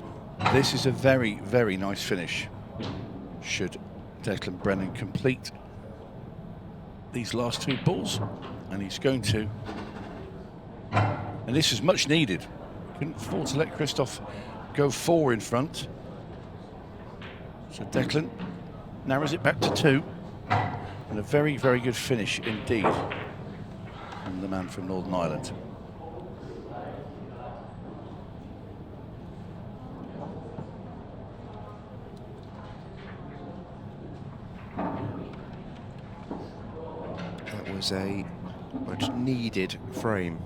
This is a very, very nice finish. Should Declan Brennan complete these last 2 balls, and he's going to. And this is much needed. Couldn't afford to let Christophe go 4 in front. So Declan narrows it back to 2. And a very, very good finish indeed from the man from Northern Ireland. That was a much needed frame.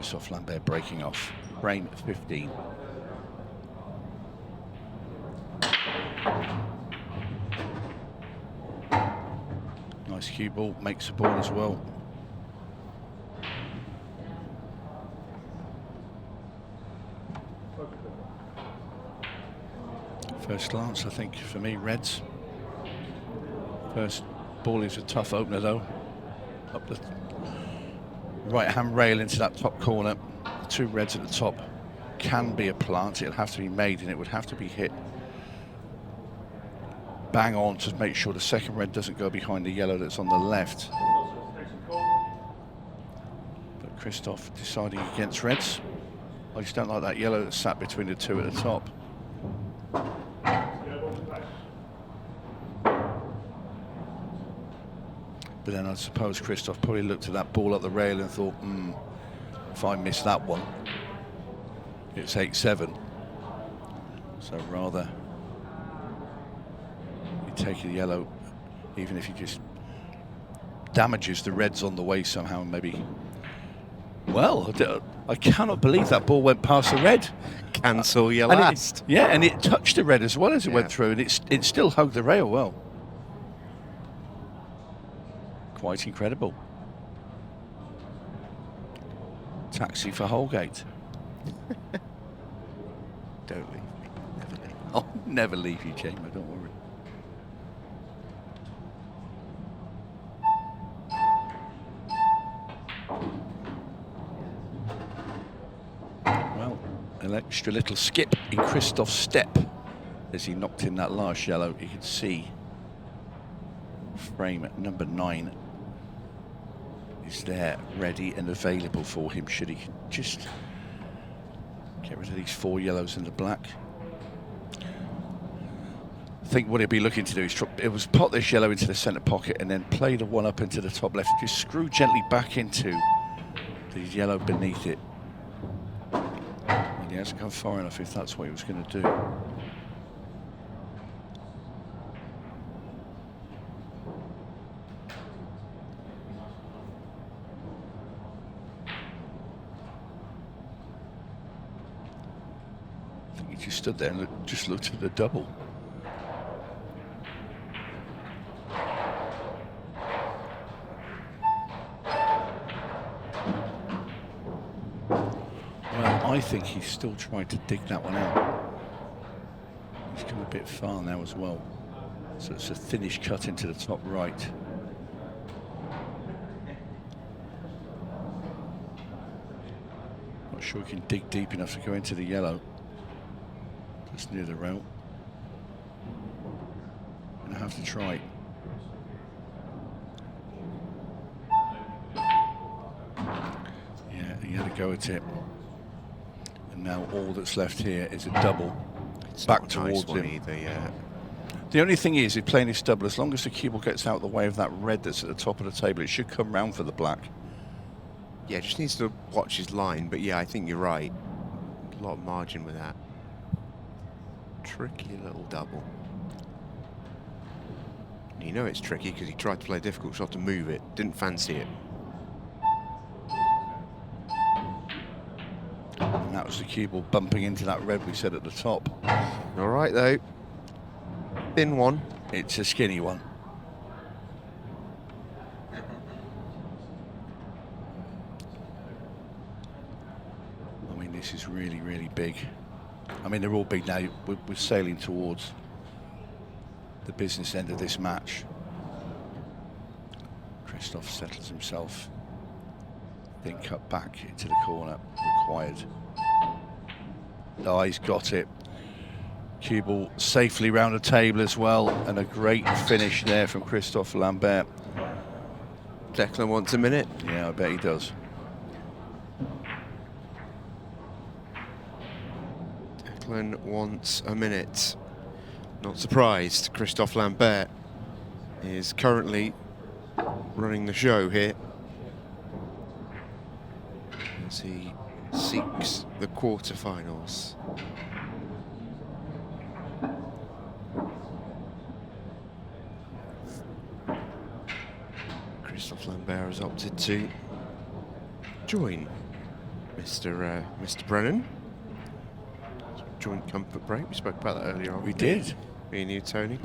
Christophe Lambert breaking off. Frame 15. Nice cue ball, makes the ball as well. First glance, I think, for me, Reds. First ball is a tough opener, though. Up the right-hand rail into that top corner. The two Reds at the top can be a plant. It'll have to be made, and it would have to be hit bang on to make sure the second red doesn't go behind the yellow that's on the left. But Christophe deciding against Reds. I just don't like that yellow that sat between the two at the top. But then I suppose Christophe probably looked at that ball up the rail and thought, if I miss that one, it's 8-7. So rather you take the yellow, even if he just damages the Reds on the way somehow, maybe. Well, I cannot believe that ball went past the red. Cancel your last. Yeah, and it touched the red as well as it went through, and it still hugged the rail well. Quite incredible. Taxi for Holgate. Don't leave me. Never leave. I'll never leave you, Chamber, don't worry. Well, an extra little skip in Christophe's step as he knocked in that last yellow. You can see frame at number 9 is there, ready and available for him should he just get rid of these 4 yellows and the black. I think what he'll be looking to do is pot this yellow into the centre pocket and then play the one up into the top left. Just screw gently back into the yellow beneath it. And he hasn't gone far enough if that's what he was going to do. He just stood there and just looked at the double. Well, I think he's still trying to dig that one out. He's come a bit far now as well. So it's a thinnish cut into the top right. Not sure he can dig deep enough to go into the yellow. Just near the rail. Gonna have to try. Yeah, he had a go at it. And now all that's left here is a double. It's back not a nice towards one him. either, yeah. The only thing is, if playing this double, as long as the cue ball gets out of the way of that red that's at the top of the table, it should come round for the black. Yeah, just needs to watch his line, but yeah, I think you're right. A lot of margin with that. Tricky little double. You know it's tricky because he tried to play a difficult shot to move it, didn't fancy it. And that was the cue ball bumping into that red we said at the top. All right though. Thin one. It's a skinny one. I mean, this is really, really big. I mean, they're all big now. We're sailing towards the business end of this match. Christophe settles himself. Then cut back into the corner, required. Oh, he's got it. Cue ball safely round the table as well, and a great finish there from Christophe Lambert. Declan wants a minute. Yeah, I bet he does. Declan wants a minute. Not surprised, Christophe Lambert is currently running the show here as he seeks the quarterfinals. Christophe Lambert has opted to join Mr. Brennan. Joint comfort break. We spoke about that earlier on. We did. Me and you, Tony.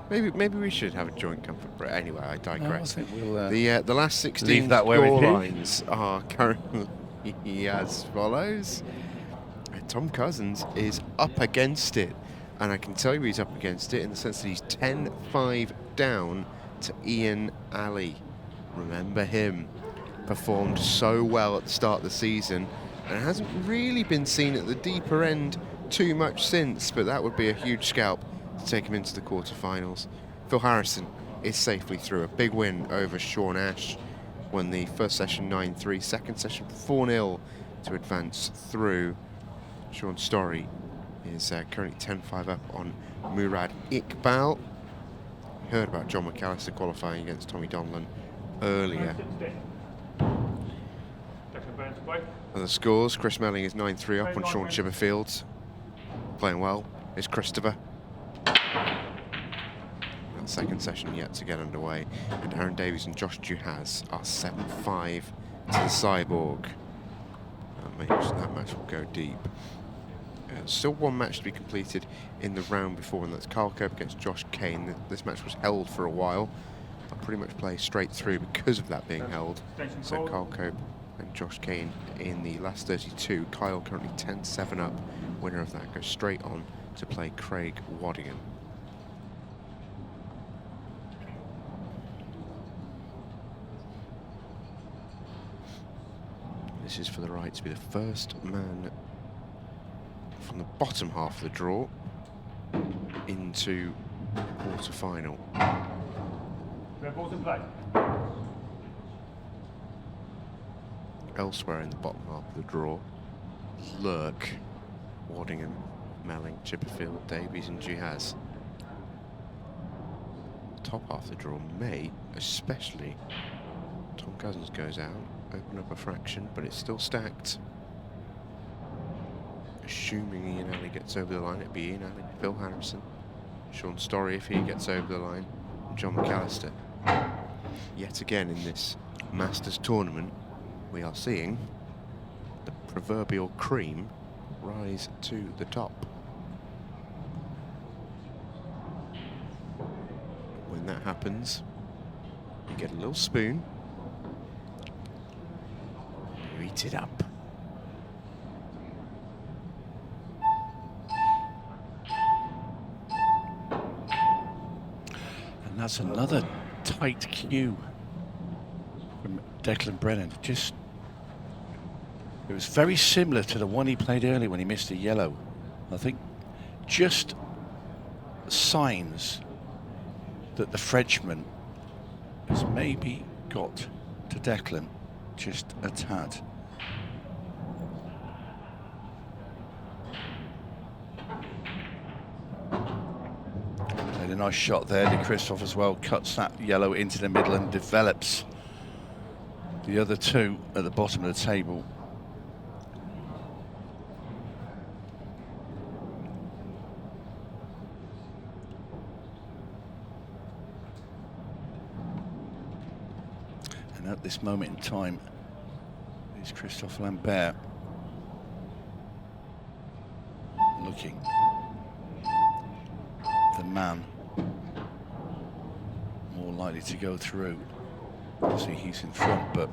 Maybe we should have a joint comfort break. Anyway, I digress. No, I think we'll the last 16 leave that where score it is. lines are currently as follows. Tom Cousins is up against it, and I can tell you he's up against it in the sense that he's 10-5 down to Ian Alley. Remember him? Performed so well at the start of the season and hasn't really been seen at the deeper end too much since, but that would be a huge scalp to take him into the quarterfinals. Phil Harrison is safely through. A big win over Sean Ash. Won the first session 9-3, second session 4-0 to advance through. Sean Story is currently 10-5 up on 𝗪𝘁𝗰𝗵. Heard about John McAllister qualifying against Tommy Donlan earlier. And the scores, Chris Melling is 9-3 up on 𝗠𝗁𝗃𝗄𝗵𝗹. Playing well is Christopher. That second session yet to get underway. And Aaron Davies and Josh Duhas are 7-5 to the Cyborg. That match will go deep. Still one match to be completed in the round before, and that's 𝗘𝗃𝗲𝗵𝗵 against Josh Kane. This match was held for a while. I'll pretty much play straight through because of that being held. So 𝗘𝗃𝗵𝗵 and Josh Kane in the last 32. Kyle currently 10-7 up. Winner of that goes straight on to play Craig Waddingham. This is for the right to be the first man from the bottom half of the draw into the quarter-final. Red balls in play. Elsewhere in the bottom half of the draw, Lurk, Waddingham, Melling, Chipperfield, Davies and Duhas. Top half of the draw may, especially Tom Cousins goes out, open up a fraction, but it's still stacked. Assuming Ian Alley gets over the line, it'd be Ian Alley, Phil Harrison, Sean Story if he gets over the line, and John McAllister. Yet again in this Masters tournament, we are seeing the proverbial cream rise to the top. When that happens, you get a little spoon, you eat it up. And that's another tight cue from Declan Brennan. It was very similar to the one he played earlier when he missed a yellow. I think just signs that the Frenchman has maybe got to Declan just a tad. And a nice shot there to Christophe as well. Cuts that yellow into the middle and develops the other two at the bottom of the table. And at this moment in time is Christophe Lambert looking the man more likely to go through. Obviously he's in front, but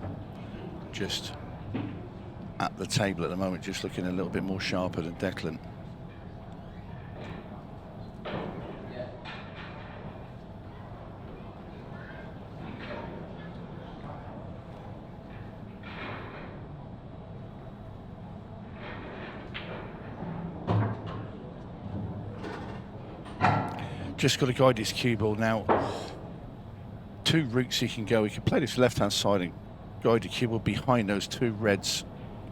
just at the table at the moment, just looking a little bit more sharper than Declan. Just got to guide his cue ball now. Two routes he can go. He can play this left-hand side and guide the cue ball behind those two reds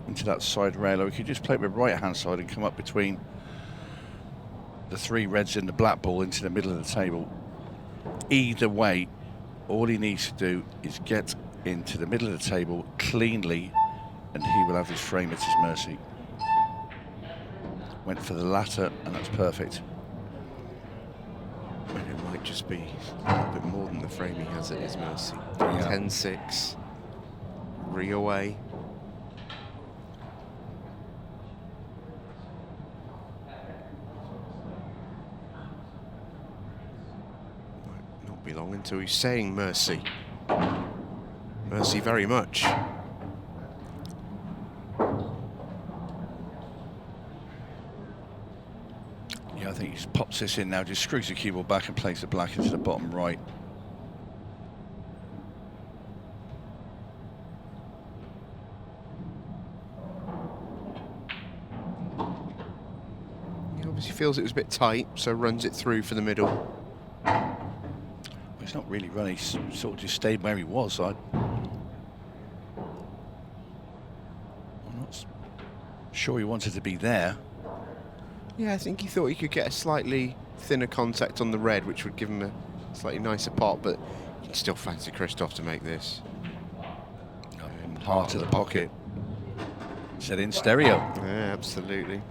into that side rail, or he could just play it with right-hand side and come up between the three reds and the black ball into the middle of the table. Either way, all he needs to do is get into the middle of the table cleanly, and he will have his frame at his mercy. Went for the latter, and that's perfect. And it might just be a little bit more than the frame he has at his mercy. 10-6, 3 away. be long until he's saying mercy. Mercy very much. Yeah, I think he just pops this in now, just screws the cue ball back and plays the black into the bottom right. He obviously feels it was a bit tight, so runs it through for the middle. Well, he's not really running, he's sort of just stayed where he was. I'm not sure he wanted to be there. Yeah, I think he thought he could get a slightly thinner contact on the red, which would give him a slightly nicer pot, but you can still fancy Christophe to make this. Heart of the pocket. Set in stereo. Yeah, absolutely.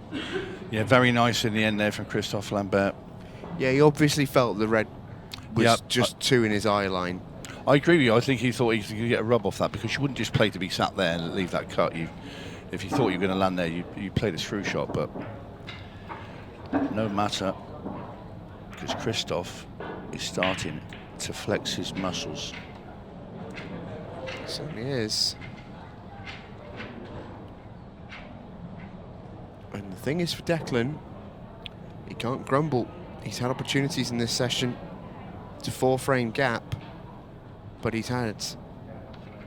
Yeah, very nice in the end there from Christophe Lambert. Yeah, he obviously felt the red was Yeah, just too in his eye line. I agree with you. I think he thought he could get a rub off that, because you wouldn't just play to be sat there and leave that cut. If you thought you were going to land there, you played a through shot, but no matter, because Christophe is starting to flex his muscles. Certainly is. And the thing is for Declan, he can't grumble. He's had opportunities in this session to 4-frame gap, but he's had,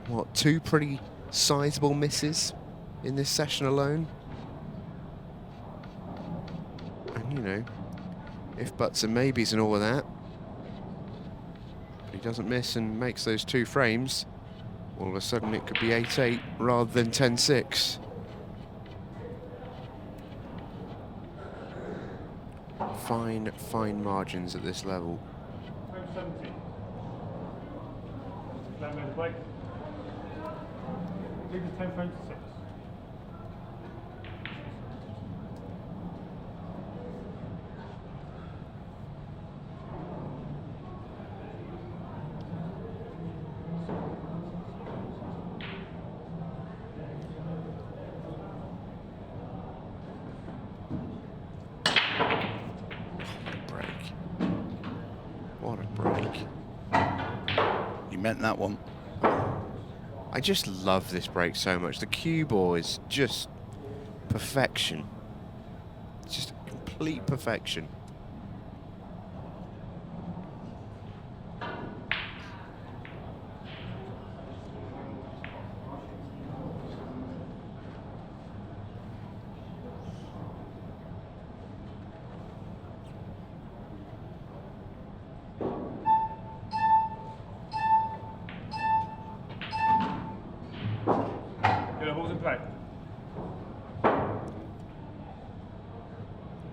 what, 2 pretty sizable misses in this session alone. And, you know, if buts and maybes and all of that, but he doesn't miss and makes those 2 frames, all of a sudden it could be 8-8 rather than 10-6. Fine, fine margins at this level. Frame 70. Lambert break. Leave the 10 frames to 6. What a break. You meant that one. I just love this break so much. The cue ball is just perfection. It's just complete perfection.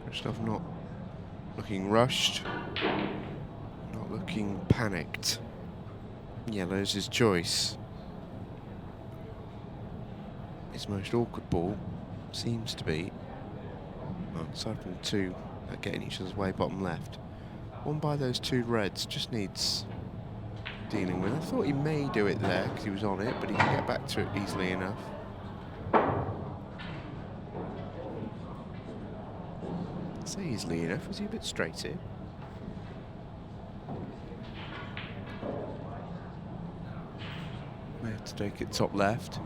Christophe not looking rushed, not looking panicked. Yellow's his choice. His most awkward ball seems to be, well, aside from the 2 that get in each other's way, bottom left. One by those 2 reds just needs dealing with. I thought he may do it there because he was on it, but he can get back to it easily enough. Say easily enough. Was he a bit straight here? May have to take it top left.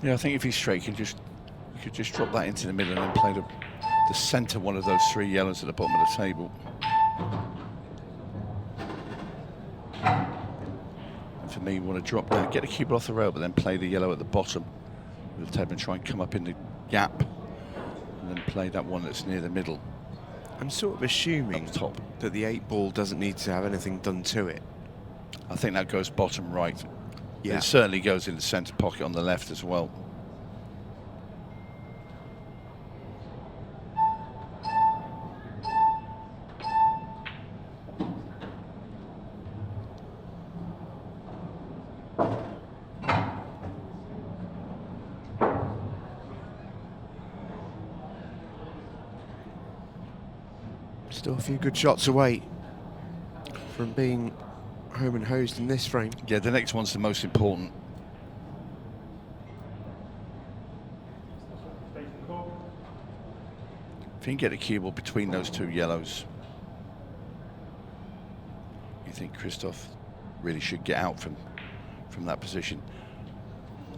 Yeah, I think if he's straight, you could just drop that into the middle and then play the centre one of those 3 yellows at the bottom of the table. And for me, you want to drop down, get the cue ball off the rail, but then play the yellow at the bottom with the table and try and come up in the gap, and then play that one that's near the middle. I'm sort of assuming top that the 8 ball doesn't need to have anything done to it. I think that goes bottom right. Yeah. It certainly goes in the centre pocket on the left as well. Still a few good shots away from being home and hosed in this frame. Yeah, the next one's the most important. If you can get a cue ball between those two yellows, you think Christophe really should get out from that position.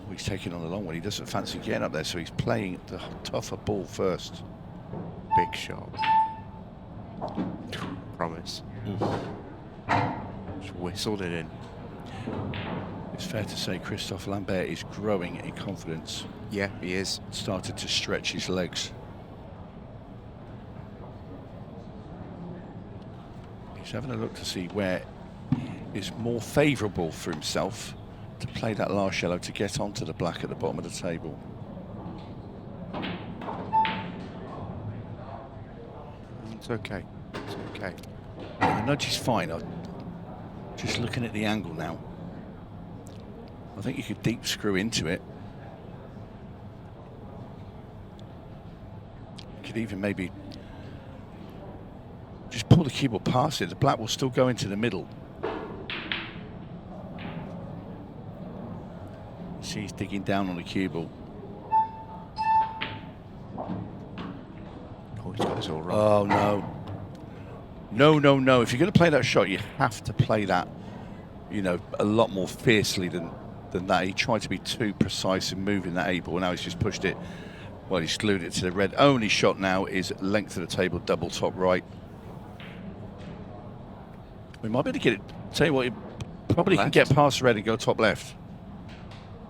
He's taking on the long one. He doesn't fancy getting up there, so he's playing the tougher ball first. Big shot. Promise. Just whistled it in. It's fair to say Christophe Lambert is growing in confidence. Yeah, he is. Started to stretch his legs. He's having a look to see where is more favourable for himself to play that last yellow to get onto the black at the bottom of the table. It's okay. It's okay. Yeah, the nudge is fine. I'm just looking at the angle now. I think you could deep screw into it. You could even maybe just pull the cue ball past it. The black will still go into the middle. See, he's digging down on the cue ball. Oh, he's got us all wrong. Oh, no. No, no, no. If you're going to play that shot, you have to play that, you know, a lot more fiercely than that. He tried to be too precise in moving that 8 ball. Now he's just pushed it. Well, he's glued it to the red. Only shot now is length of the table, double top right. We might be able to get it. Tell you what, he probably can get past red and go top left.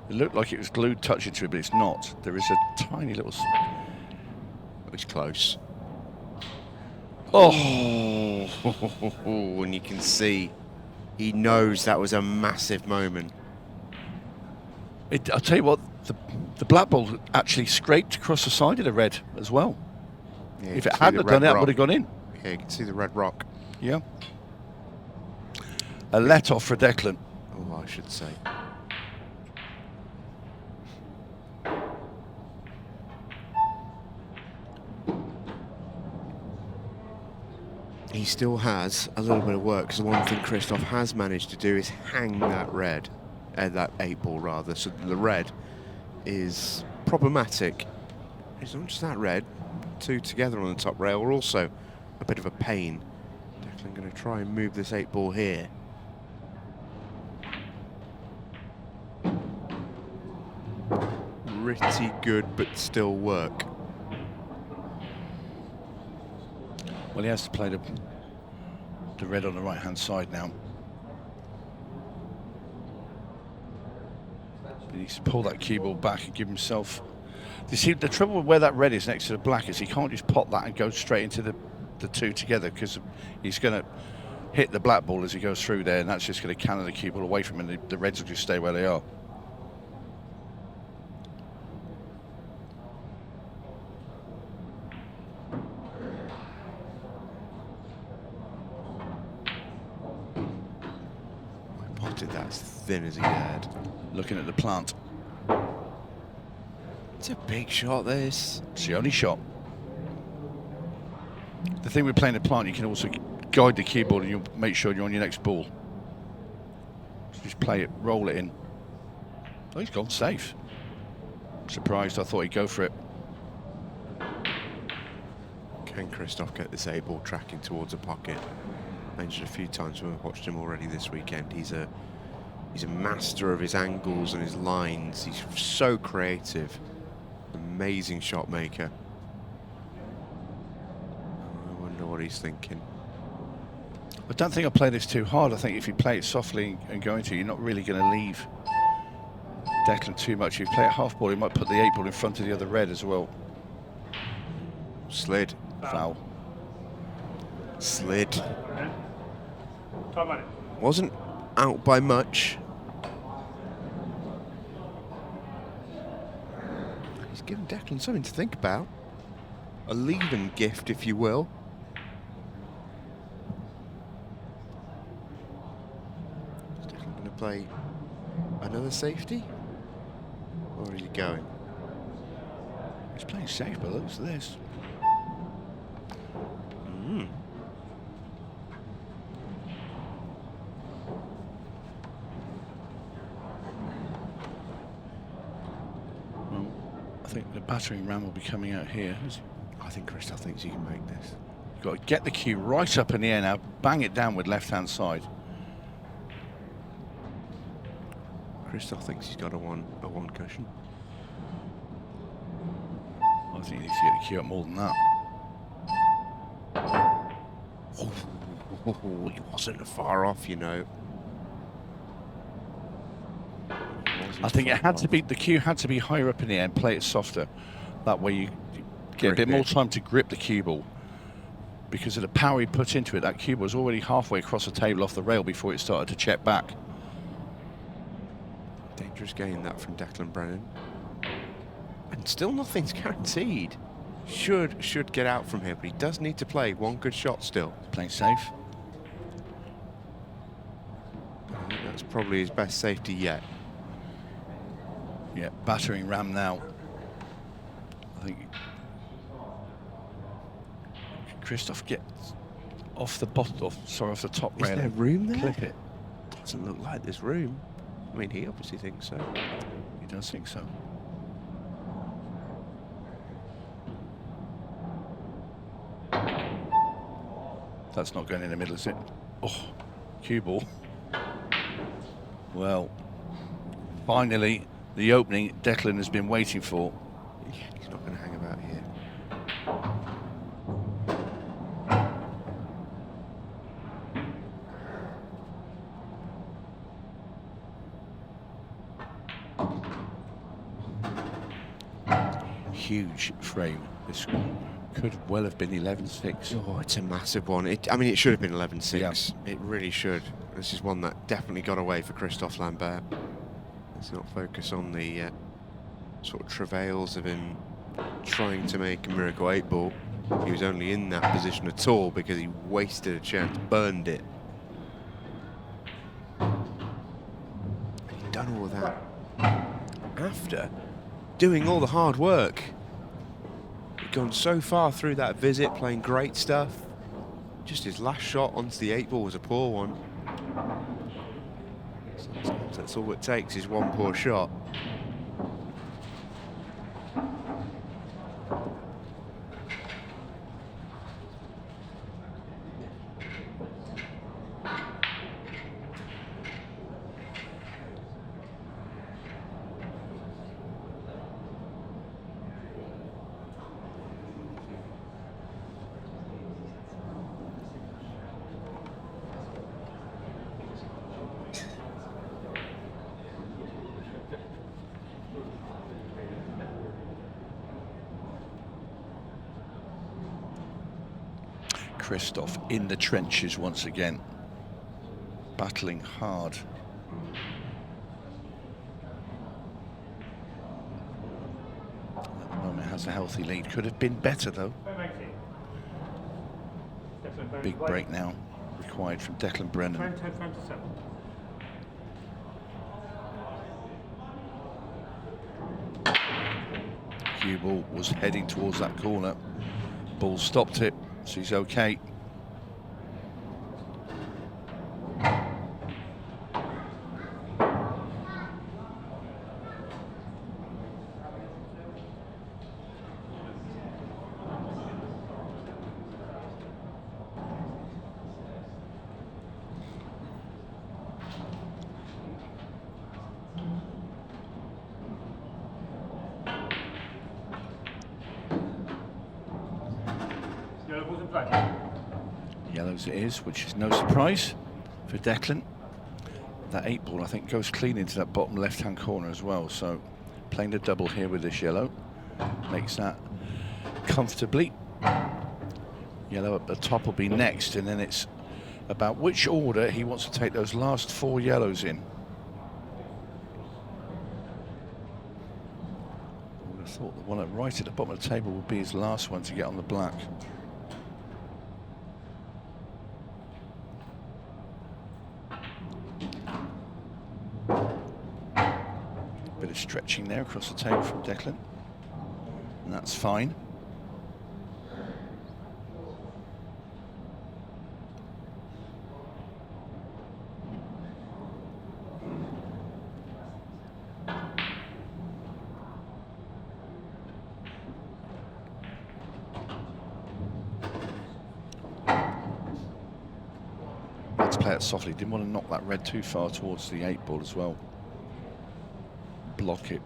It looked like it was glued touching to it, but it's not. There is a tiny little... It's close. Oh! And you can see he knows that was a massive moment. I'll tell you what, the black ball actually scraped across the side of the red as well. Yeah, if it hadn't done that, it would have gone in. Yeah, you can see the red rock. Yeah. A let off for Declan. Oh, I should say. He still has a little bit of work, because the one thing Christophe has managed to do is hang that red, that 8 ball rather, so the red is problematic. It's not just that red, 2 together on the top rail are also a bit of a pain. Definitely going to try and move this 8 ball here. Pretty good, but still work. Well, he has to play the red on the right-hand side now. He needs to pull that cue ball back and give himself... You see, the trouble with where that red is next to the black is he can't just pop that and go straight into the 2 together, because he's going to hit the black ball as he goes through there, and that's just going to cannon the cue ball away from him, and the reds will just stay where they are. That as thin as he dared. Looking at the plant. It's a big shot, this. It's the only shot. The thing with playing the plant, you can also guide the cue ball and you'll make sure you're on your next ball. So just play it, roll it in. Oh, he's gone safe. Surprised, I thought he'd go for it. Can Christophe get this 8 ball tracking towards a pocket? Mentioned a few times when we've watched him already this weekend. He's a master of his angles and his lines. He's so creative. Amazing shot maker. I wonder what he's thinking. I don't think I'll play this too hard. I think if you play it softly and go into it, you're not really going to leave Declan too much. If you play it half ball, he might put the 8 ball in front of the other red as well. Slid. Foul. Slid. Top on it. Wasn't out by much. He's given Declan something to think about. A leave-in gift, if you will. Is Declan going to play another safety? Or are you going? He's playing safe, but looks at this. Well, I think the battering ram will be coming out here. I think Christophe thinks he can make this. You've got to get the cue right up in the air now, bang it down with left-hand side. Christophe thinks he's got a one cushion. I think he needs to get the cue up more than that. Oh, he wasn't far off, you know. I think it had to be, the cue had to be higher up in the air and play it softer. That way you get a bit more time to grip the cue ball. Because of the power he put into it, that cue ball was already halfway across the table off the rail before it started to check back. Dangerous game that from Declan Brennan. And still nothing's guaranteed. Should get out from here, but he does need to play one good shot still. Playing safe. I think that's probably his best safety yet. Yeah, battering ram now. I think Christophe gets off the bottom, off the top rail. Is there room there? Clip it. Doesn't look like there's room. I mean, he obviously thinks so. He does think so. That's not going in the middle, is it? Oh, cue ball. Well, finally, the opening Declan has been waiting for. Yeah, he's not going to hang about here. Huge frame. This could well have been 11-6. Oh, it's a massive one. I mean, it should have been 11-6. Yeah. It really should. This is one that definitely got away for Christophe Lambert. Let's not focus on the sort of travails of him trying to make a miracle 8-ball. He was only in that position at all because he wasted a chance, burned it. He'd done all of that after doing all the hard work. He'd gone so far through that visit, playing great stuff. Just his last shot onto the 8-ball was a poor one. Sometimes that's all it takes is one poor shot. Christophe in the trenches once again, battling hard. At the moment has a healthy lead. Could have been better though. Big break now required from Declan Brennan. Cue ball was heading towards that corner. Ball stopped it, so he's okay. Yellows it is, which is no surprise for Declan. That 8-ball, I think, goes clean into that bottom left-hand corner as well. So playing the double here with this yellow makes that comfortably. Yellow at the top will be next, and then it's about which order he wants to take those last 4 yellows in. I would have thought the one right at the bottom of the table would be his last one to get on the black. Bit of stretching there across the table from Declan, and that's fine. play it softly. Didn't want to knock that red too far towards the 8-ball as well. Block it.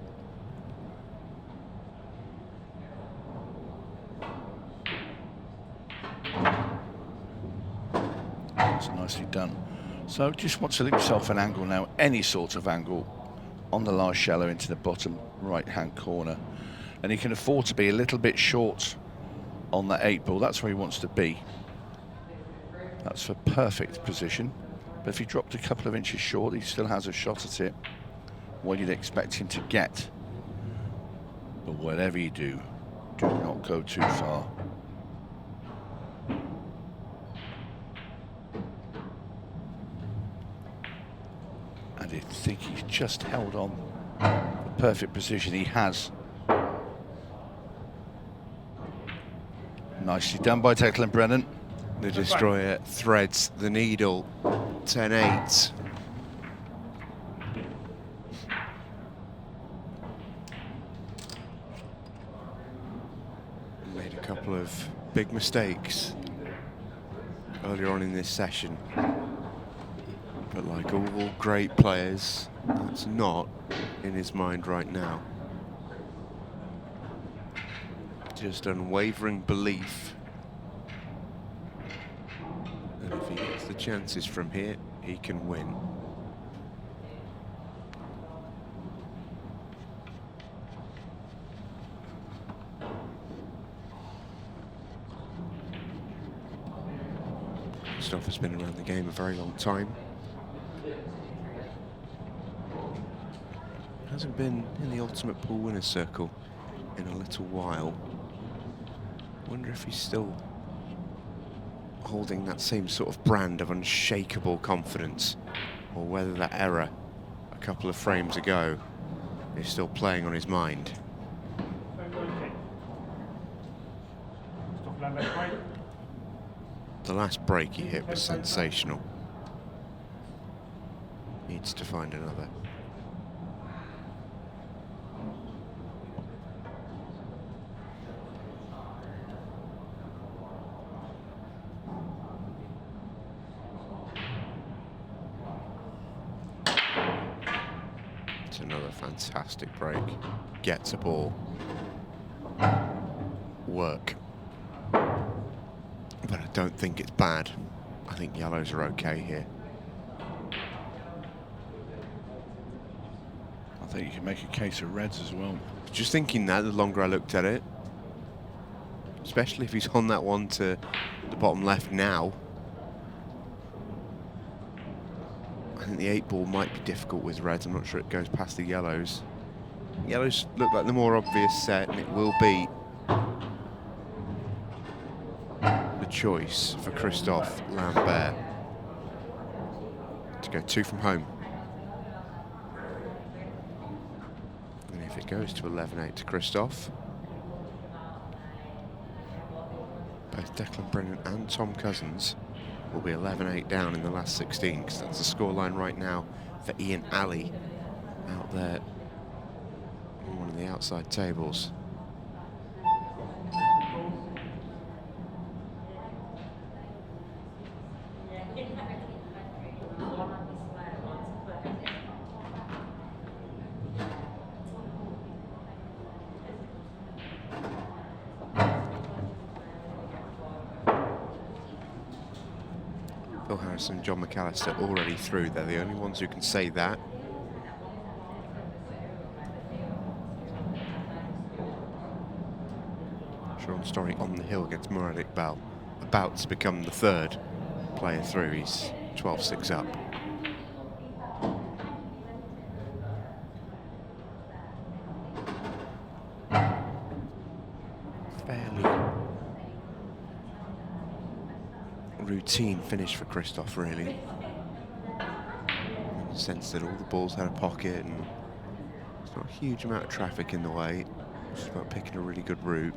That's nicely done. So just want to leave yourself an angle now, any sort of angle, on the last shallow into the bottom right-hand corner. And he can afford to be a little bit short on that 8-ball. That's where he wants to be. That's for perfect position. But if he dropped a couple of inches short, he still has a shot at it. What you'd expect him to get. But whatever you do not go too far. And I think he's just held on the perfect position. He has. Nicely done by Declan Brennan. The Destroyer threads the needle. 10-8. Made a couple of big mistakes earlier on in this session. But like all great players, that's not in his mind right now. Just unwavering belief that if he gets the chances from here, he can win. Christophe has been around the game a very long time. Hasn't been in the ultimate pool winner's circle in a little while. Wonder if he's still holding that same sort of brand of unshakable confidence, or whether that error a couple of frames ago is still playing on his mind. The last break he hit was sensational. Needs to find another. Another fantastic break. Gets a ball. Work. But I don't think it's bad. I think yellows are okay here. I think you can make a case of reds as well. Just thinking that the longer I looked at it. Especially if he's on that one to the bottom left now. I think the 8-ball might be difficult with reds. I'm not sure it goes past the yellows. Yellows look like the more obvious set, and it will be the choice for Christophe Lambert to go 2 from home. And if it goes to 11-8 to Christophe, both Declan Brennan and Tom Cousins will be 11-8 down in the last 16, because that's the scoreline right now for Ian Alley out there on one of the outside tables. Phil Harris and John McAllister already through. They're the only ones who can say that. Sean Story on the hill against 𝗪𝗁𝗑𝗄, about to become the 3rd player through. He's 12-6 up. Fairly routine finish for Christophe, really. In the sense that all the balls had a pocket and there's not a huge amount of traffic in the way. It's just about picking a really good route.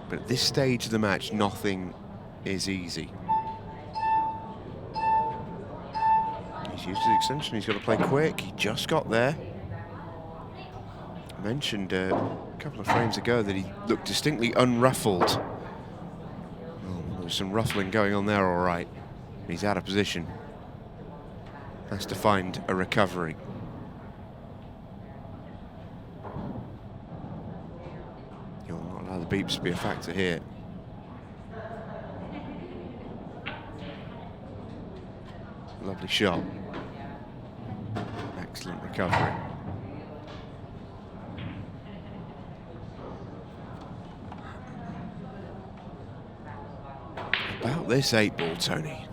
But at this stage of the match, nothing is easy. He's used his extension, he's got to play quick. He just got there. I mentioned a couple of frames ago that he looked distinctly unruffled. There's some ruffling going on there, all right. He's out of position. Has to find a recovery. You'll not allow the beeps to be a factor here. Lovely shot. Excellent recovery. About this 8-ball, Tony.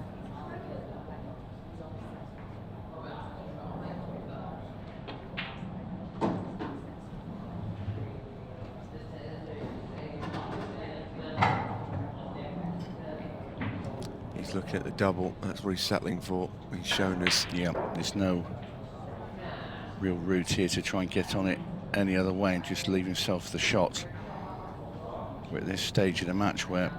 He's looking at the double. That's what he's settling for. He's shown us. Yeah, there's no real route here to try and get on it any other way and just leave himself the shot. We're at this stage of the match where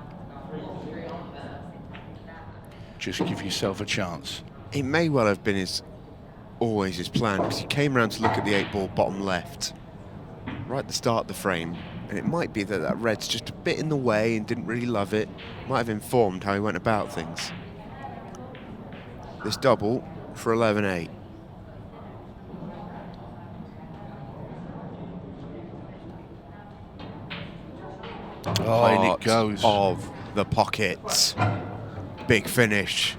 just give yourself a chance. It may well have been always his plan, because he came around to look at the 8-ball bottom left right at the start of the frame, and it might be that that red's just a bit in the way and didn't really love it. Might have informed how he went about things. This double for 11-8. Oh, and it goes. Of the pocket. Big finish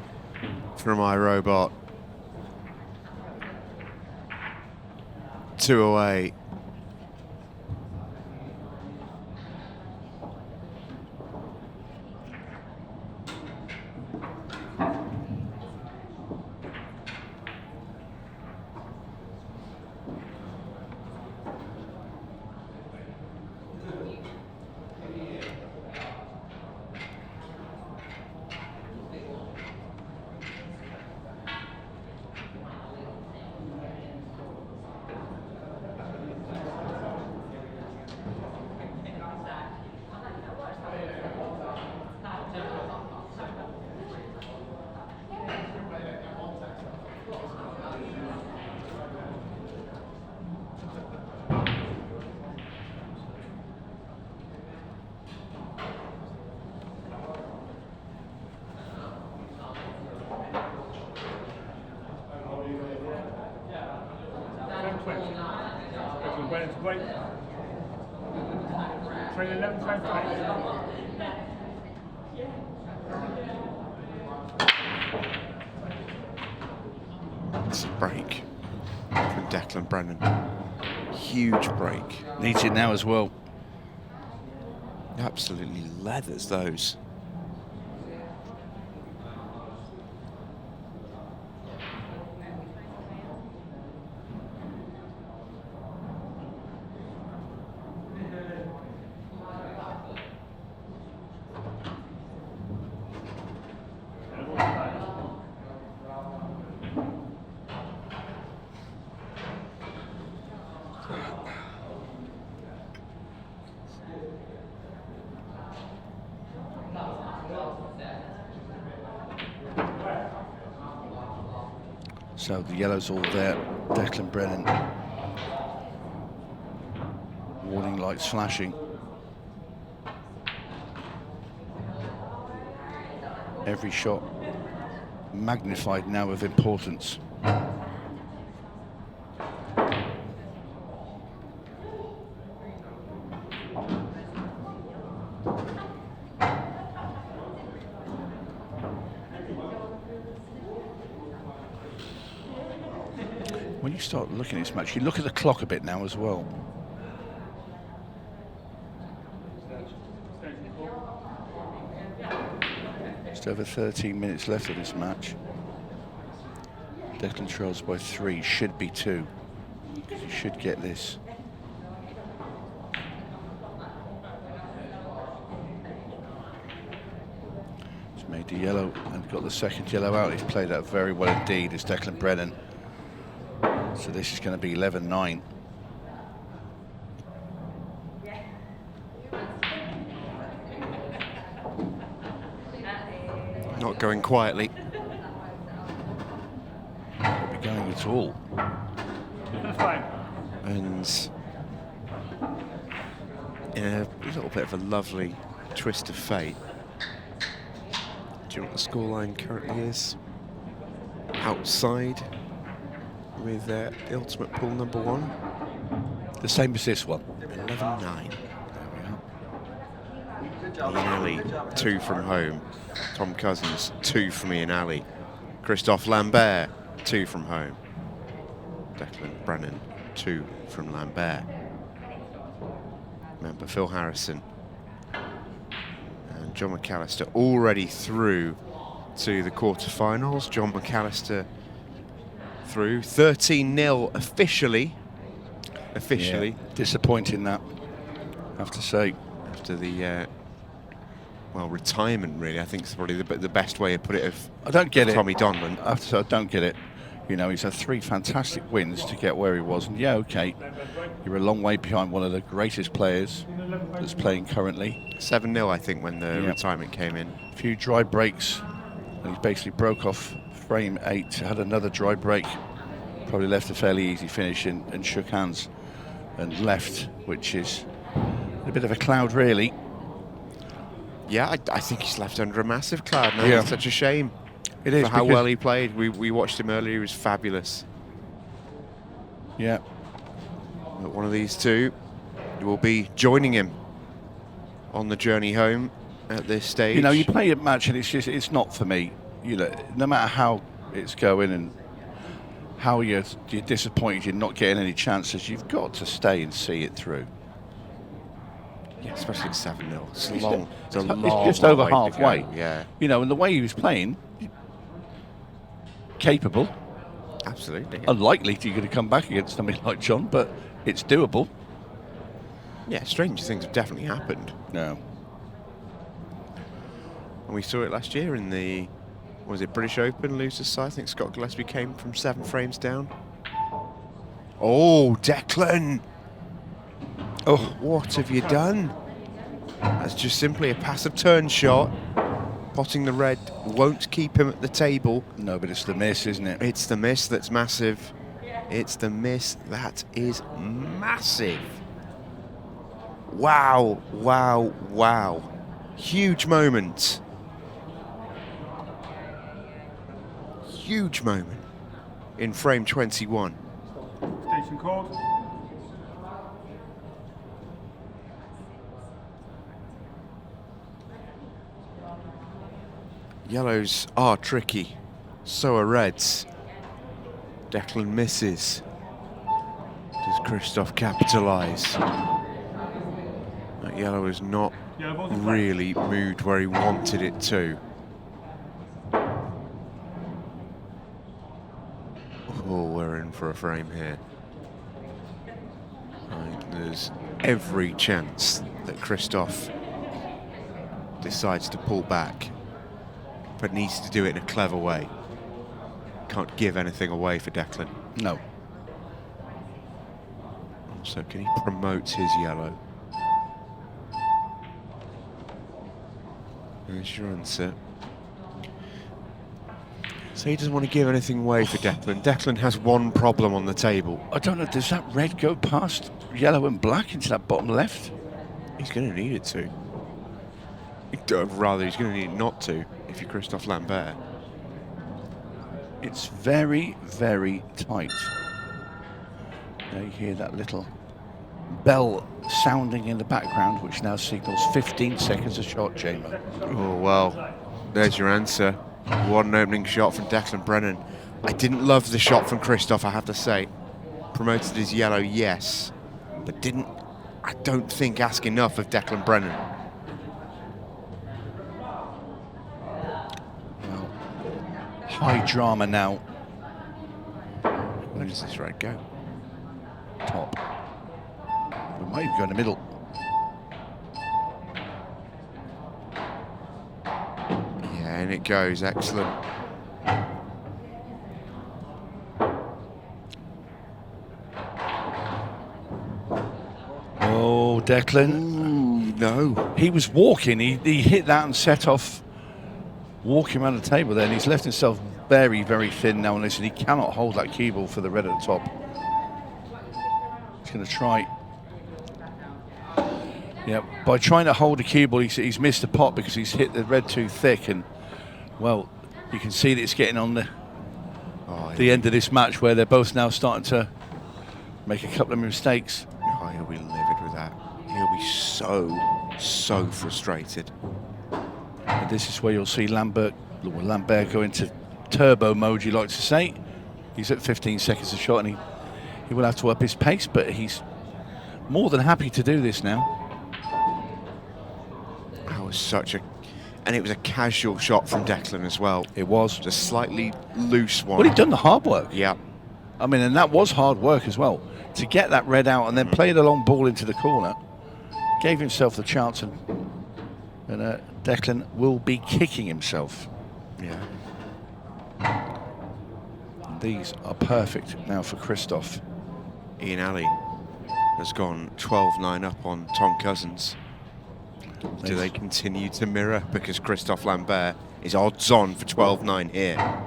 from 𝗨𝗏𝗏𝗏. 2 away. Declan Brennan to break. Train 11, train 5. It's a break from Declan Brennan. Huge break. Needs it now as well. Absolutely leathers those. So the yellow's all there. Declan Brennan. Warning lights flashing. Every shot magnified now with importance. When you start looking at this match, you look at the clock a bit now as well. Just over 13 minutes left of this match. Declan trails by 3, should be 2. He should get this. He's made the yellow and got the second yellow out. He's played that very well indeed, is Declan Brennan. So this is going to be 11-9. Not going quietly. Not be going at all. And in a little bit of a lovely twist of fate, Do you know what the scoreline currently is? Outside with the ultimate pool number 1. The same as this one. 11-9. Ian Alley, 2 from home. Tom Cousins, 2 from Ian Alley. Christophe Lambert, 2 from home. Declan Brennan, 2 from Lambert. Remember, Phil Harrison and John McAllister already through to the quarterfinals. John McAllister through 13-0 officially. Yeah, disappointing that, I have to say. After the well, retirement, really. I think it's probably the best way to put it. I don't get it. Tommy Donlan. I have to say, I don't get it. You know, he's had 3 fantastic wins to get where he was, and yeah, okay, you're a long way behind one of the greatest players that's playing currently. 7-0, I think, when the retirement came in. A few dry breaks, and he basically broke off frame 8, had another dry break, probably left a fairly easy finish and shook hands and left, which is a bit of a cloud, really. Yeah, I think he's left under a massive cloud now. Yeah. It's such a shame. It is, for how well he played. We watched him earlier. He was fabulous. Yeah. But one of these two will be joining him on the journey home at this stage. You know, you play a match and it's not for me. You know, no matter how it's going and how you're disappointed you're not getting any chances, you've got to stay and see it through. Yeah, especially at 7-0. It's It's long. It's a it's long just over way to halfway. go. Yeah, You know, and the way he was playing, capable. absolutely. Unlikely you're going to come back against somebody like John, but it's doable. Yeah, stranger things have definitely happened. No. And we saw it last year in the, was it British Open, losers side? I think Scott Gillespie came from 7 frames down. Oh, Declan! Oh, What have you done? That's just simply a passive turn shot. Potting the red won't keep him at the table. no, but it's the miss, isn't it? It's the miss that's massive. It's the miss that is massive. Wow, wow, wow. Huge moment. Huge moment in frame 21. Station code. Yellows are tricky, so are reds. Declan misses. Does Christophe capitalise? That yellow has not really moved where he wanted it to. Oh, we're in for a frame here. Right, there's every chance that Christophe decides to pull back, but needs to do it in a clever way. Can't give anything away for Declan. No. So can he promote his yellow? There's your answer. So he doesn't want to give anything away for Declan. Declan has one problem on the table. I don't know, does that red go past yellow and black into that bottom left? He's going to need it to. Rather, he's going to need it not to if you're Christophe Lambert. It's very, very tight. Now you hear that little bell sounding in the background, which now signals 15 seconds of shot chamber. Oh, well, there's your answer. What an opening shot from Declan Brennan. I didn't love the shot from Christophe, I have to say. Promoted his yellow, yes, but didn't, I don't think, ask enough of Declan Brennan. Well, high drama now. Where does this red go? Top. We might even go in the middle. Yeah, and it goes, excellent. Oh, Declan. Ooh, no. He was walking. He hit that and set off walking around the table there, and he's left himself very, very thin now. And listen, he cannot hold that cue ball for the red at the top. He's going to try. Yeah, by trying to hold the cue ball, he's missed the pot because he's hit the red too thick, and Well, you can see that it's getting on the Oh, end of this match where they're both now starting to make a couple of mistakes. Oh, he'll be livid with that. He'll be so frustrated. And this is where you'll see Lambert go into turbo mode, you like to say. He's at 15 seconds a shot, and he will have to up his pace, but he's more than happy to do this now. That was and it was a casual shot from Declan as well. It was. Just slightly loose one. Well, he'd done the hard work. Yeah. I mean, and that was hard work as well. To get that red out and then play the long ball into the corner, gave himself the chance, and Declan will be kicking himself. Yeah. These are perfect now for Christophe. Ian Ali has gone 12-9 up on Tom Cousins. Do they continue to mirror? Because Christophe Lambert is odds on for 12-9 here.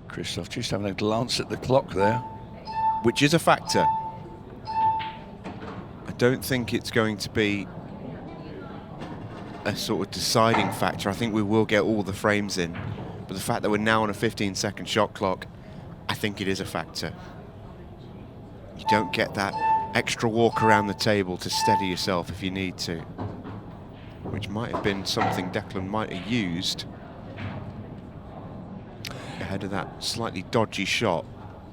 Christophe just having a glance at the clock there. Which is a factor. I don't think it's going to be a sort of deciding factor. I think we will get all the frames in. But the fact that we're now on a 15-second shot clock, I think it is a factor. You don't get that extra walk around the table to steady yourself if you need to, which might have been something Declan might have used ahead of that slightly dodgy shot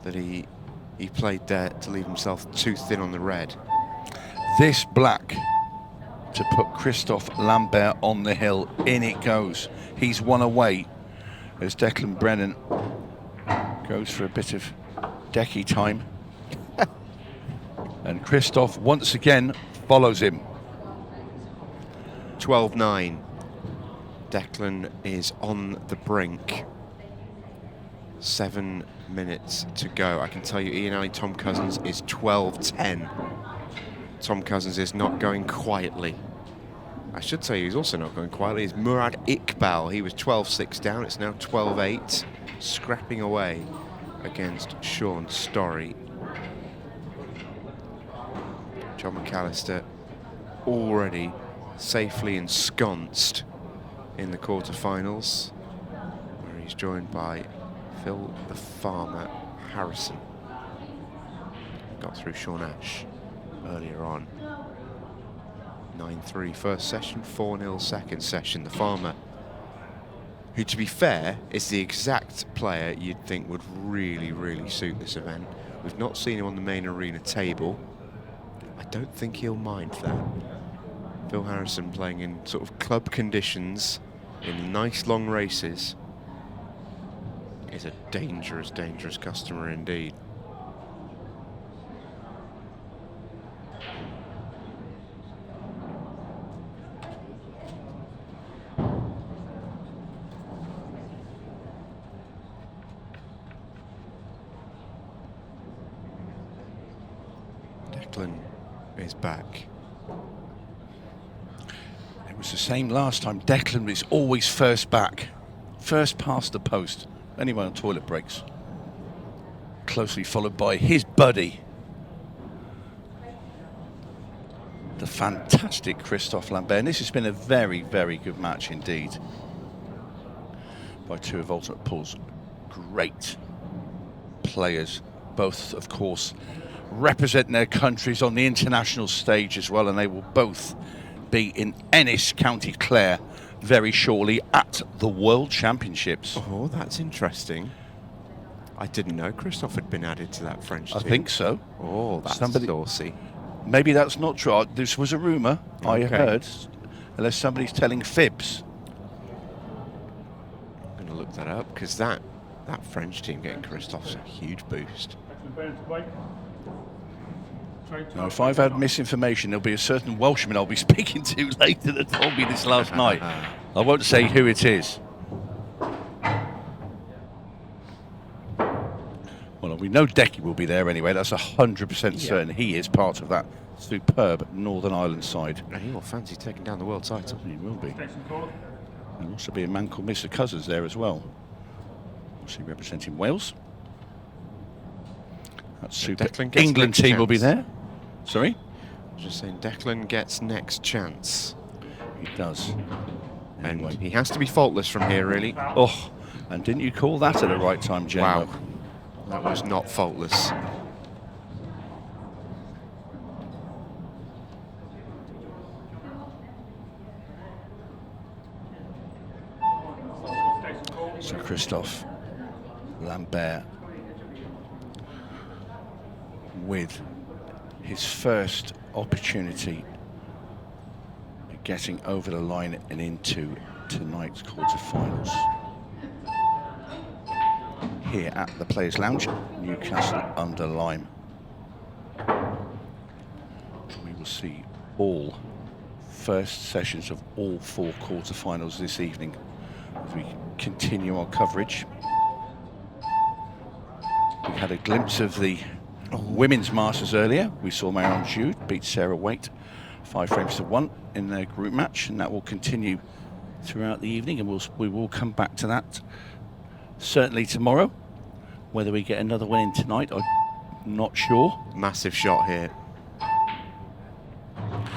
that he played there to leave himself too thin on the red. This black to put Christophe Lambert on the hill. In it goes. He's one away as Declan Brennan goes for a bit of decky time. And Christophe once again follows him. 12-9. Declan is on the brink. 7 minutes to go. I can tell you Ian Ali Tom Cousins is 12-10. Tom Cousins is not going quietly. I should say he's also not going quietly. It's 𝗪𝗏𝗃𝗏𝗃. He was 12-6 down. It's now 12-8. Scrapping away against Sean Storey. John McAllister already safely ensconced in the quarterfinals, where he's joined by Phil the Farmer Harrison. Got through Sean Ash earlier on. 9-3 first session, 4-0 second session. The Farmer, who to be fair is the exact player you'd think would really, really suit this event. We've not seen him on the main arena table. I don't think he'll mind that. Phil Harrison playing in sort of club conditions in nice long races is a dangerous, dangerous customer indeed. Declan is back. It was the same last time. Declan is always first back, first past the post. Anyone on toilet breaks. Closely followed by his buddy, the fantastic Christophe Lambert. And this has been a very, very good match indeed by two of Ultimate Pool's great players. Both, of course, representing their countries on the international stage as well, and they will both be in Ennis, County Clare, very shortly at the World Championships. Oh, that's interesting. I didn't know Christophe had been added to that French team. I think so. Oh, that's saucy. Maybe that's not true. This was a rumour I heard, unless somebody's telling fibs. I'm going to look that up, because that French team getting Christophe's a huge boost. Now, if I've had misinformation, there'll be a certain Welshman I'll be speaking to later that told me this last night. I won't say who it is. Well, we know Decky will be there anyway. That's 100% certain. He is part of that superb Northern Ireland side. And he will fancy taking down the world title. He will be. There'll also be a man called Mr. Cousins there as well. Obviously representing Wales. That super England team will be there. Sorry? Just saying, Declan gets next chance. He does. And Anyway. he has to be faultless from here, really. Oh, and didn't you call that at the right time, J-Lo? Wow. That was not faultless. So Christophe Lambert with his first opportunity at getting over the line and into tonight's quarterfinals here at the Players Lounge, Newcastle under Lyme. We will see all first sessions of all 4 quarterfinals this evening as we continue our coverage. We had a glimpse of the women's masters earlier. We saw 𝗪𝗁𝗁𝗠 beat Sarah Waite 5 frames to 1 in their group match, and that will continue throughout the evening, and we will come back to that certainly tomorrow. Whether we get another win in tonight, I'm not sure. Massive shot here.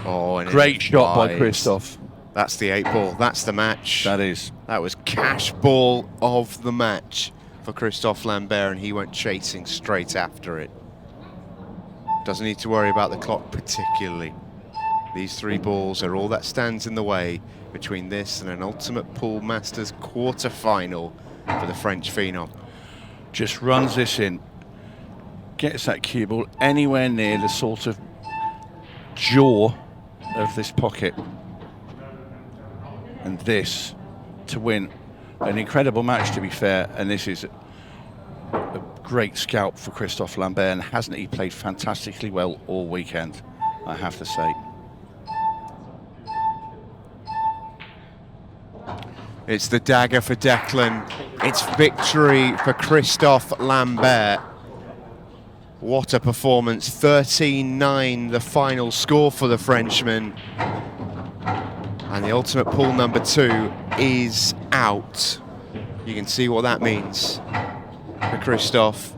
Oh, and Great shot by Christophe. That's the 8-ball. That's the match. That is. That was cash ball of the match for Christophe Lambert, and he went chasing straight after it. Doesn't need to worry about the clock particularly. These 3 balls are all that stands in the way between this and an Ultimate Pool Masters quarter-final for the French phenom. Just runs this in, gets that cue ball anywhere near the sort of jaw of this pocket. And this to win an incredible match, to be fair, and this is a great scalp for Christophe Lambert, and hasn't he played fantastically well all weekend, I have to say. It's the dagger for Declan. It's victory for Christophe Lambert. What a performance. 13-9, the final score for the Frenchman. And the Ultimate Pool number 2 is out. You can see what that means for Christophe.